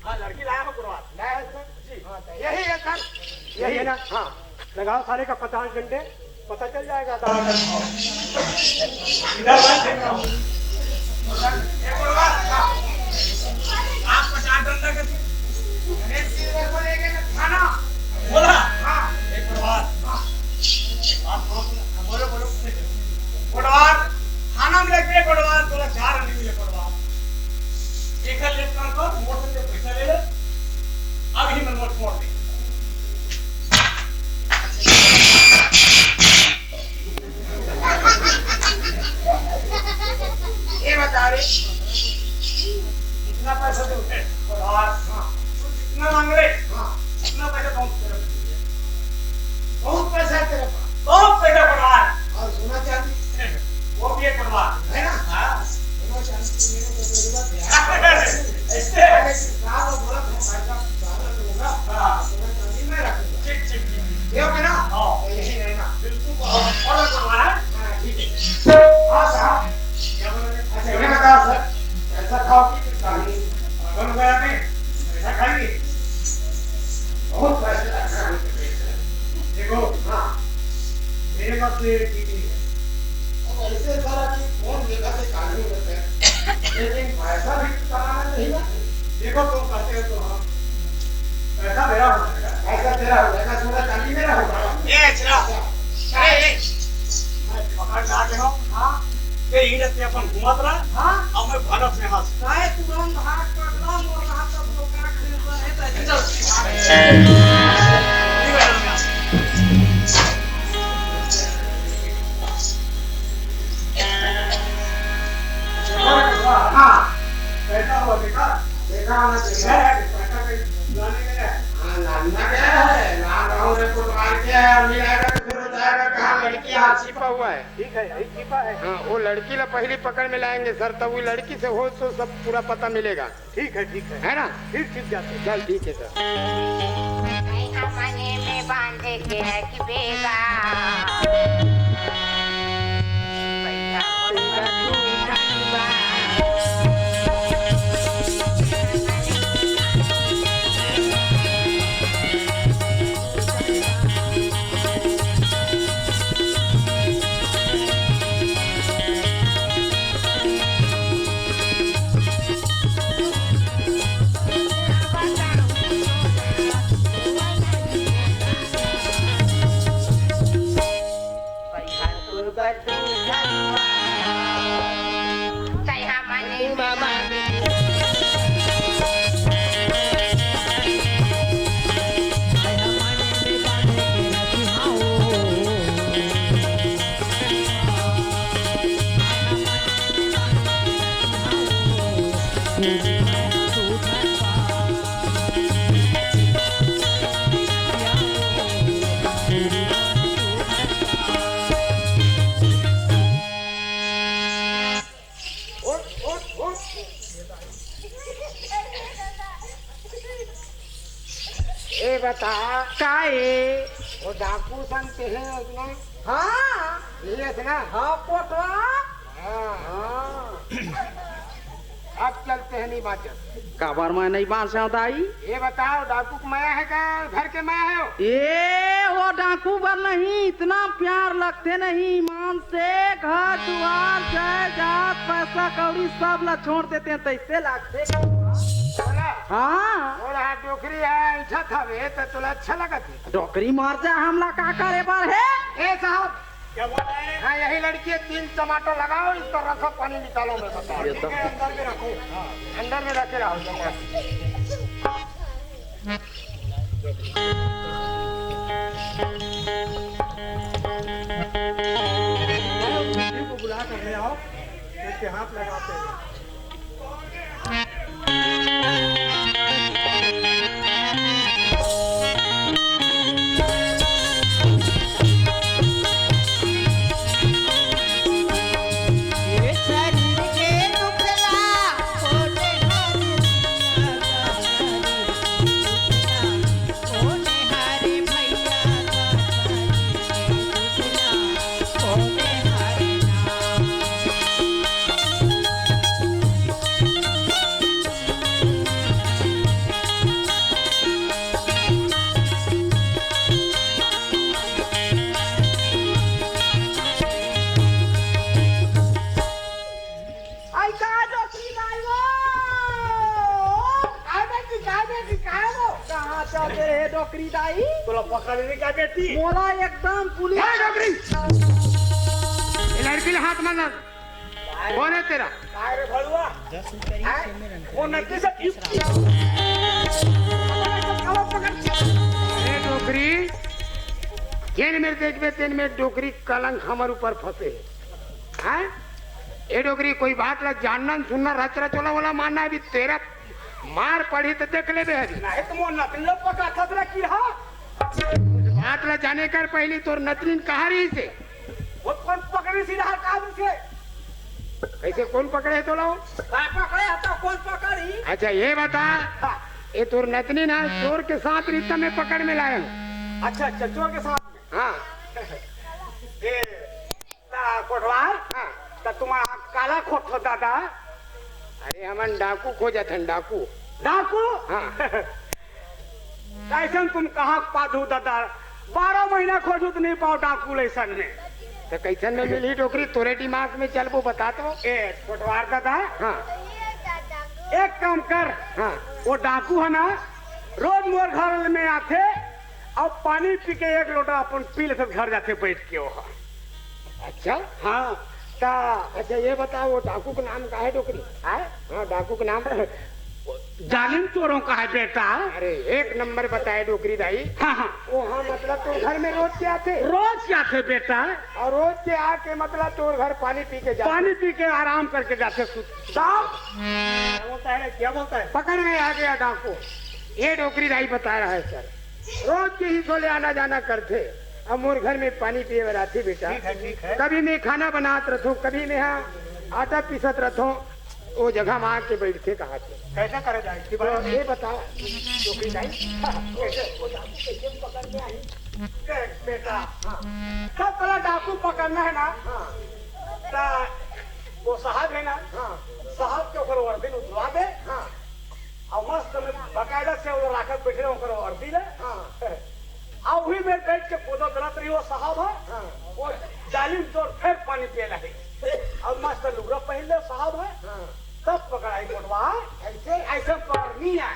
हाँ, लड़की लाया हो कोटवार। लाया है सर जी। हाँ, तो यही है सर, यही है ना? हाँ, लगाओ सारे का 50 घंटे, पता चल जाएगा। आप 50 डंडा के खाना बोला। हाँ, एक बात। बोलो बोलो। कोटवार खाना में लगे कोटवार, बोला 4 आने मिले कोटवार। एक लेट कर को मोटर से पैसा ले ले, अभी मैं नोट मोड़ दे। ये बता रे, कितना पैसा दे कोटवार? कितना मांग रहे? कितना पैसा दूं तेरे को? बहुत पैसा है तेरे पास बहुत पैसा कोटवार। और सोना चांदी वो भी है कोटवार। है ना? हाँ, सोना चांदी की मेरे को जरूरत है। ऐसे अरे साहब वो बोला था पैसा सारा दूंगा, हाँ। सोना चांदी मैं रखूंगा। ठीक। ये हो गया ना? हाँ। तो यही रहना। बिल्कुल ऑर्डर कोटवार। हाँ, ठीक है। हाँ साहब, क्या बोल रहे? अच्छा ये बताओ सर, ऐसा खाओ कि कहानी कौन गया में ऐसा खाएंगे? बहुत पैसे लगा है। देखो, हाँ, मेरे पास तो ये टीवी है। अब ऐसे सारा कि कौन देखा से कहानी होते हैं, लेकिन पैसा भी कमाना नहीं ना। देखो तुम कहते हो तो हम पैसा मेरा हो जाएगा। पैसा तेरा हो जाएगा, सोना चांदी मेरा होगा। ये चला ए पकड़ ना के हो। हां ये ही रहते अपन घुमात रहा। हां अब मैं भारत में हाथ काहे तुरंत हाथ पकड़ा मोर हाथ सब लोग का खरीद है तो हाँ, पैसा हुआ देखा देखा होना चाहिए। पैसा के लाने में है। हाँ, नाना क्या है? नाम राहुल ने कुछ मार किया है, मिलाएगा तो फिर बताएगा कहाँ लड़की हाथ छिपा हुआ है। ठीक है, यही छिपा है। हाँ, वो लड़की ला पहली पकड़ में लाएंगे सर, तब वो लड़की से हो तो सब पूरा पता मिलेगा। ठीक है, है ना? फिर छिप जाते। चल ठीक है सर। मने में बांधे के है कि बेगा पैसा होगा तू बता काए वो डाकू संत है उसने हाँ ये ना हाँ कोटवा हाँ अब चलते हैं हिमाचल। काबर में नहीं बांस है दाई ये बताओ डाकू का माया है क्या घर के माया है वो? ये वो डाकू पर नहीं इतना प्यार लगते नहीं ईमान से घर द्वार जायदाद पैसा कौड़ी सब ला छोड़ देते हैं तो इससे लगते बोला हाँ बोला डोकरी है ऐसा था वे तो तुला अच्छा लगा थी। डोकरी मार जा हमला का करे बार है ए साहब क्या बोल रहे हैं? हाँ यही लड़की है 3 टमाटर लगाओ इसका रखो पानी निकालो मैं बताओ ये तो- अंदर में रखो अंदर में रखे रहो को बुला कर ले आओ उसके हाथ लगाते हैं। आई का डोकरी दाई वो कहाँ चलते रहे डोकरी दाई तोला पकड़ लेने क्या बेटी? मोला एकदम पुलिस डोकरी ये लड़की ने हाथ मारना कौन है तेरा काय रे भड़ुआ? वो नदी से ए डोकरी जेन में देखबे तेन में डोकरी कलंक हमारे ऊपर फंसे हैं ए डोकरी कोई बात ला जानना सुनना रच रच वाला मानना है भी तेरा मार पड़ी तो देख ले बेहरी नहीं तो वो नदी लोग पका खतरा की हा? बात ला जाने कर पहली तोर नतनीन कहा रही से वो कौन पकड़ी सीधा काबू से? कैसे कौन पकड़े तो लो काय पकड़े तो कौन पकड़ी अच्छा ये बता ये तोर नतनीन है चोर के साथ रिश्ता में पकड़ में लाया हूँ अच्छा अच्छा चोर के साथ में। हाँ ए कोटवार हाँ तो तुम्हारा काला खोट हो दादा अरे हमन डाकू खोजत हन डाकू डाकू हाँ कैसन तुम कहाँ पाधू दादा 12 महीना खोजू तो नहीं पाओ डाकू लैसन में। तो कैसन में मिली डोकरी तोरे दिमाग में चल वो बता तो ए कोटवार दादा हाँ एक काम कर हाँ वो डाकू है ना रोज मोर घर में आते और पानी पी के 1 लोटा अपन पी लेते घर जाते बैठ के वो। अच्छा हाँ ता अच्छा ये बताओ वो डाकू का नाम का है डोकरी हाँ? हाँ डाकू का नाम जालिम चोरों का है बेटा। अरे 1 नंबर बताए डोकरी दाई हाँ हाँ वो हाँ मतलब तो घर में रोज के आते रोज क्या थे बेटा? और रोज के आके मतलब तो घर पानी पी के जाते पानी पी के आराम करके जाते साहब क्या बोलता है क्या बोलता है? पकड़ में आ गया डाकू ये डोकरी दाई बता रहा है सर रोज के ही सोले आना जाना करते अब मोर घर में पानी पिए बर आती बेटा ठीक है कभी मैं खाना बनात रखूं कभी मैं हाँ आटा पीसत रखूं वो जगह में आके बैठते कहा थे कैसा करे जाए तो ये बताओ डोकरी दाई कैसे वो डाकू कैसे पकड़ में आई बेटा सब तरह डाकू पकड़ना है ना हाँ ता वो साहब है ना हाँ साहब के ऊपर वर्दी उठवा दे हाँ और मस्त में बकायदा से वो राखत बैठे ऊपर वर्दी ले हाँ और वही में बैठ के पोदा दरत रही वो साहब है हाँ वो जालिम चोर फिर पानी पिए लगे और मस्त लुगा पहन ले साहब है हाँ तब पकड़ाई कोटवा ऐसे ऐसे पकड़नी है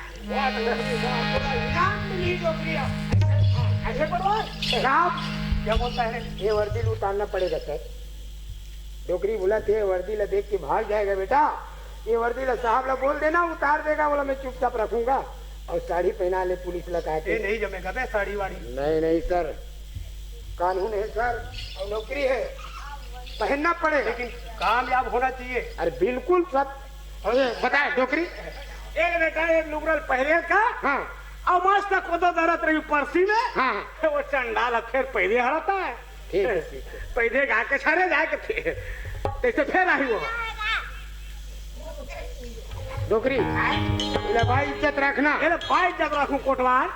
ऐसे कोटवा साहब क्या बोलता है? ये वर्दी उतारना पड़ेगा सर डोकरी बोला थे वर्दी ला देख के भाग जाएगा बेटा ये वर्दी ला साहब ला बोल देना उतार देगा बोला मैं चुपचाप रखूंगा और साड़ी पहना ले पुलिस ला कहा ये के नहीं जमेगा बे साड़ी वाड़ी। नहीं नहीं सर कानून है सर और नौकरी है पहनना पड़ेगा लेकिन कामयाब होना चाहिए। अरे बिल्कुल सब अरे बताए डोकरी एक बेटा एक लुगरल पहले का हाँ और मस्त कोदो दरत रही पर्सी में हाँ वो चंडाल फिर पहले हराता है ठीक है ठीक है पहले गा के छड़े जाके थे तैसे फिर आई वो डोकरी बोला भाई इज्जत रखना ये भाई जब रखूं कोटवार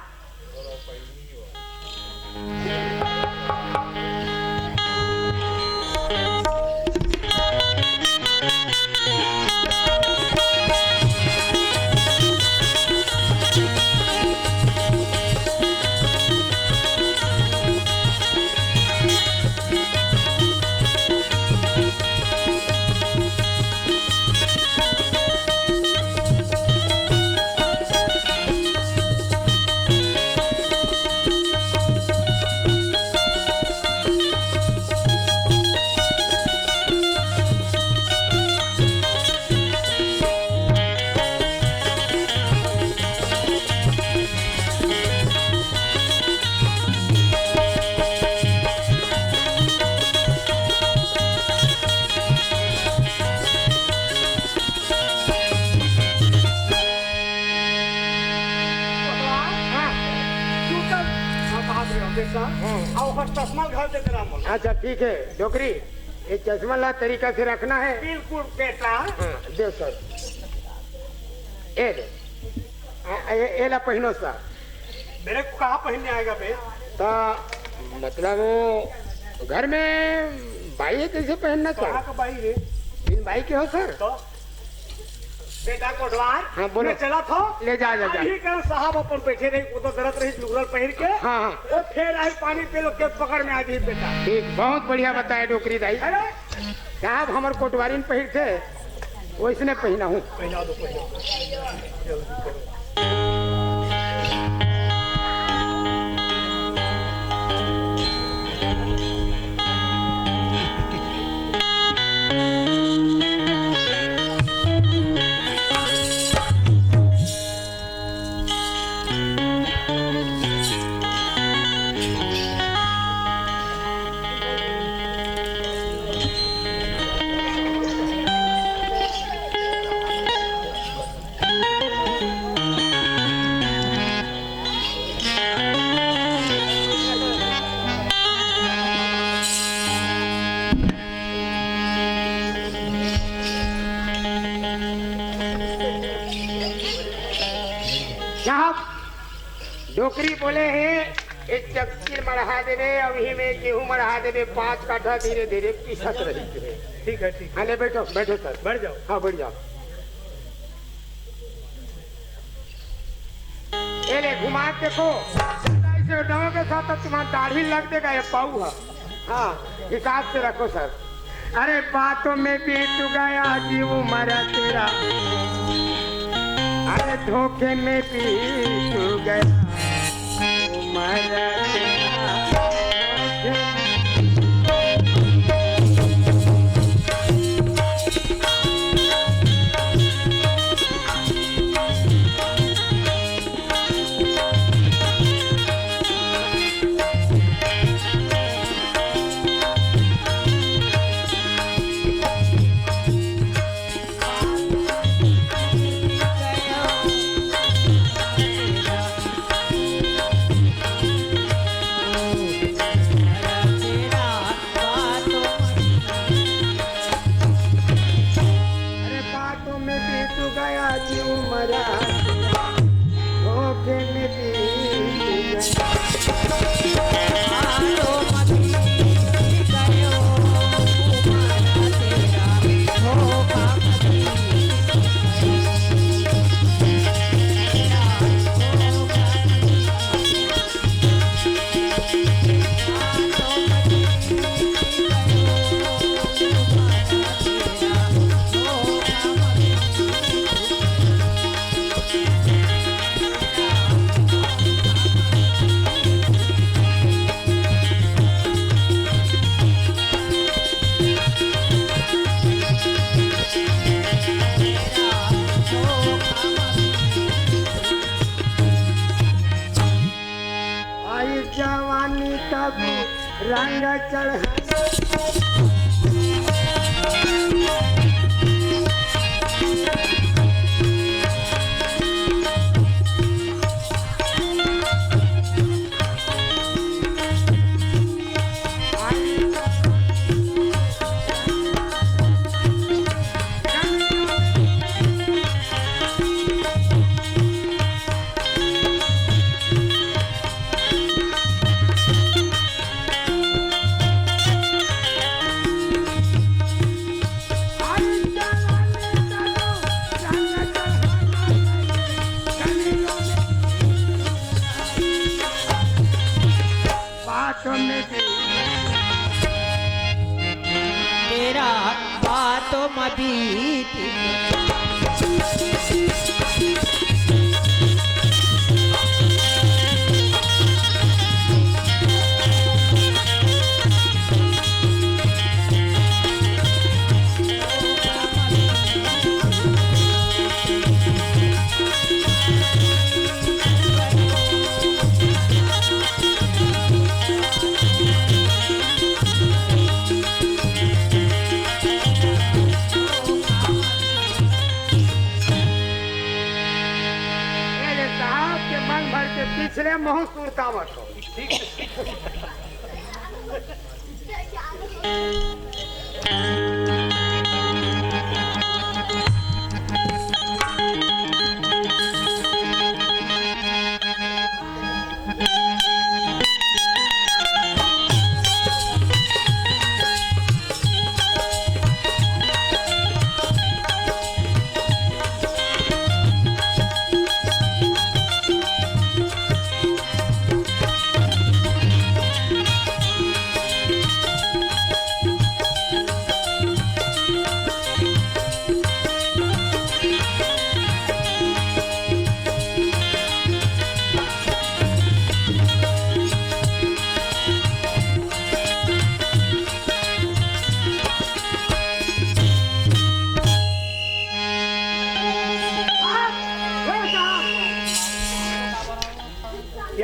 और चश्मा घर दे तेरा मोल अच्छा ठीक है डोकरी ये चश्मा ला तरीका से रखना है। बिल्कुल बेटा हाँ, दे सर ये दे ये ला पहनो सर। मेरे को कहाँ पहनने आएगा बे? तो मतलब वो घर में भाई है कैसे पहनना कहाँ सर? का भाई रे? बिन भाई के हो सर? तो बेटा कोटवार हाँ, बोलो। मैं चला था ले जा जा जा। अभी कर साहब अपन बैठे रही वो तो दरत रही लुगरल पहन के हाँ हाँ वो फिर आई पानी पे लोग के पकड़ में आ गई बेटा। ठीक बहुत बढ़िया बताया डोकरी दाई अरे साहब हमार कोटवारी में पहिर थे वैसने पहना हूँ। पहना दो पहना साहब डोकरी बोले हैं एक चक्की मढ़ा देवे अभी में गेहूं मढ़ा देवे 5 काठा धीरे धीरे पिसत रही है। ठीक है ठीक हाँ ले बैठो बैठो सर बढ़ जाओ। हाँ बैठ जाओ। ये ले घुमा के देखो ऐसे डाँव के साथ तो तुम्हारा दाढ़ी लग देगा ये पाऊ है। हाँ हिसाब से रखो सर। अरे बातों में बीत गया जीव मरा तेरा अरे धोखे में बीत गया मरा तेरा जवानी तब रंग चढ़ तेरा बातों में बीती मेरे साहब के मन भर के पिछले मुंह सुरता मत हो।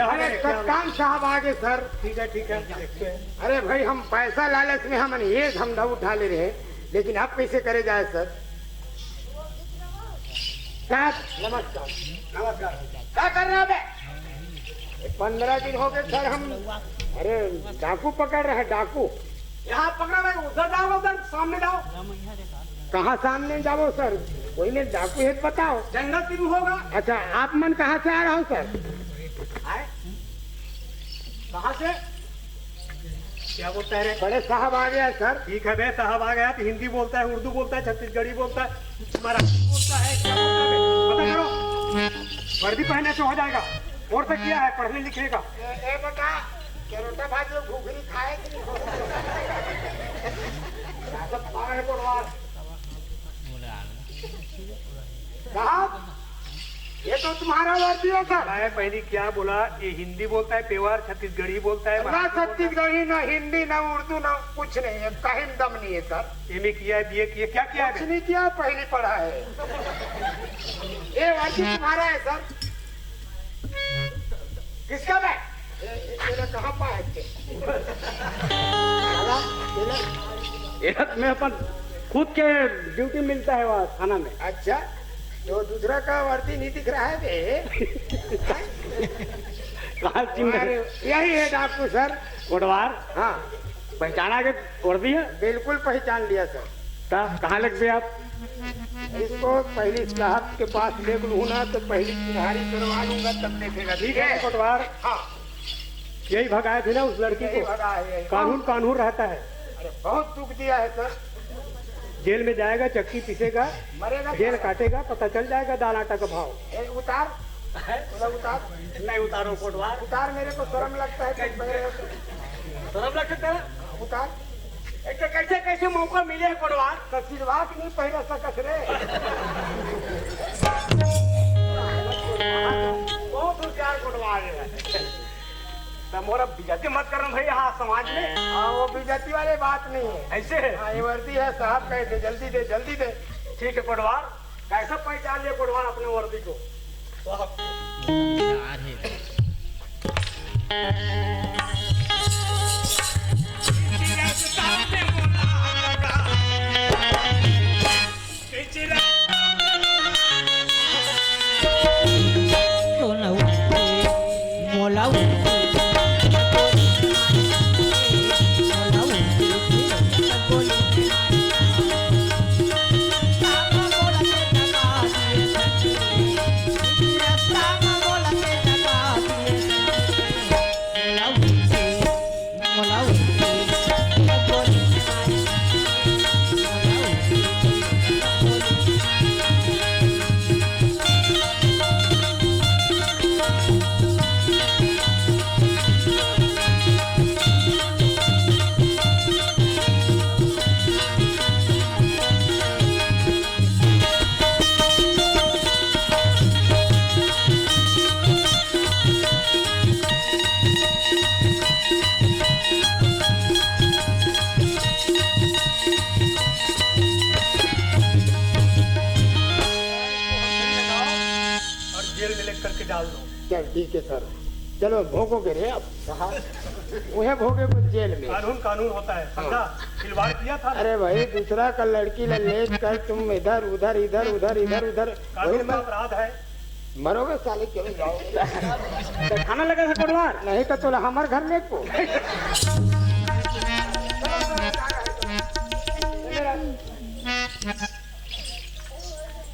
अरे कप्तान साहब आगे सर। ठीक है देखते हैं। अरे भाई हम पैसा लालच में हम ये धमधा उठा ले रहे, लेकिन आप कैसे करे जाए सर? नमस्कार। क्या कर रहे हैं? 15 दिन हो गए सर हम अरे डाकू पकड़ रहे हैं। डाकू यहाँ पकड़ा भाई, उधर जाओ, उधर सामने जाओ। कहाँ सामने जाओ सर? कोई ने डाकू है बताओ। जंगल तीन होगा। अच्छा आप मन कहाँ से आ रहा हूँ सर? कहाँ से? क्या बोलता है रे? बड़े साहब आ गया सर। ठीक है बे, साहब आ गया तो हिंदी बोलता है, उर्दू बोलता है, छत्तीसगढ़ी बोलता है, मराठी बोलता है, क्या बोलता है? पता करो, वर्दी पहनने से हो जाएगा। और से किया है पढ़ने लिखने का? ए बेटा केरोटा भाजी और घुघरी खाए कि नहीं? सब खा रहे परिवार साहब। ये तो तुम्हारा वर्दी है सर। मैं पहले क्या बोला? ये हिंदी बोलता है, पेवार छत्तीसगढ़ी बोलता है, ना छत्तीसगढ़ी ना हिंदी ना उर्दू ना कुछ नहीं है। कहीं दम नहीं है सर। एमए किया है, बीए किया, क्या किया कुछ है? नहीं किया, पहली पढ़ा है। ये वर्दी तुम्हारा है सर। किसका है? ये कहाँ पाए थे? एक में अपन खुद के ड्यूटी मिलता है वहाँ थाना में। अच्छा तो दूसरा का वर्दी नहीं दिख रहा है बे? कहाँ अरे, यही है डाकू सर। कोटवार? हाँ पहचाना के वर्दी है? बिल्कुल पहचान लिया सर। कहाँ लग गए आप? इसको पहली साहब के पास ले लूँ ना तो पहली चिन्हारी करवा लूंगा तब देखेगा। ठीक है कोटवार। हाँ यही भगाए थे ना उस लड़की यही को? भगा है। कानून रहता है। अरे बहुत दुख दिया है सर। जेल में जाएगा, चक्की पीसेगा, मरेगा जेल काटेगा, पता चल जाएगा दाल आटा का भाव। उतार उतार नहीं उतारो कोटवार। उतार, मेरे को शर्म लगता है। शर्म लग सकता है? उतार। कैसे कैसे मौका मिले कोटवार? सिलवा के नहीं पहले सकस रे। बहुत होशियार कोटवार है। मोरा बेइज्जती मत करना भाई यहाँ समाज में। हाँ वो बेइज्जती वाली बात नहीं है। ऐसे है? हाँ ये वर्दी है साहब, कहे थे जल्दी दे जल्दी दे। ठीक है कोटवार। कैसे पहचान लिया कोटवार अपने वर्दी को? Love डाल दो। चल ठीक है सर, चलो भोगोगे रे अब वह भोगे जेल में। कानून कानून होता है, समझा? खिलवाड़ किया था। अरे भाई दूसरा का लड़की ले कर तुम इधर उधर इधर उधर इधर उधर कानून का अपराध है। मरोगे साले, क्यों जाओगे? खाना लगा था कोटवार नहीं तो तोला हमार घर ले को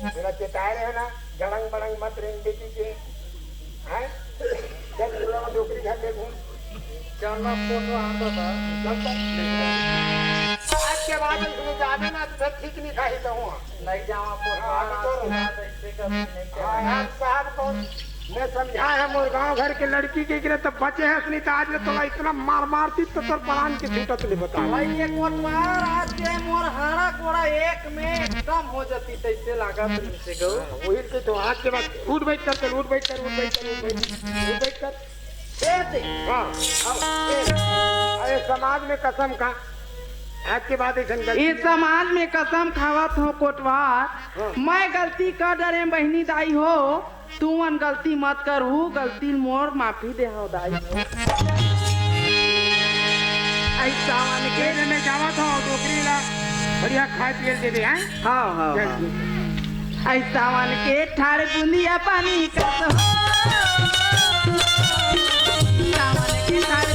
मेरा चेताए रहे ना, जड़ंग बड़ंग मत रेंग बेटी के हैं। चल पूरा डोकरी घर ले घूम। चलना फोटो आता था आज के बाद इसमें जाने ना तो ठीक नहीं खाई तो हुआ नहीं जावा साहब को मैं समझा है मोर गाँव घर के लड़की के गिरे तो बचे है नहीं तो आज में तो इतना मार मारती तो सर प्राण की छूटत नहीं बता। भाई ये कोटवार आज के मोर हाड़ा कोड़ा एक में एकदम हो जाती तैसे लगा तुमसे गौ। वही के तो आज के बाद उठ बैठ कर चल, उठ बैठ कर उठ बैठ कर उठ बैठ कर। हाँ अरे समाज में कसम का आज के बाद इस समाज में कसम खावत हो कोटवार, मैं गलती कर डरे बहनी दाई हो, तू मन गलती मत कर हूँ, गलती मोर माफी दे हो दाई हो। ऐसा मन के में जावा था डोकरी ला बढ़िया खाए पिए दे दे हैं। हाँ हाँ ऐसा मन के ठाड़ बूंदिया पानी का तो ऐसा मन के ठाड़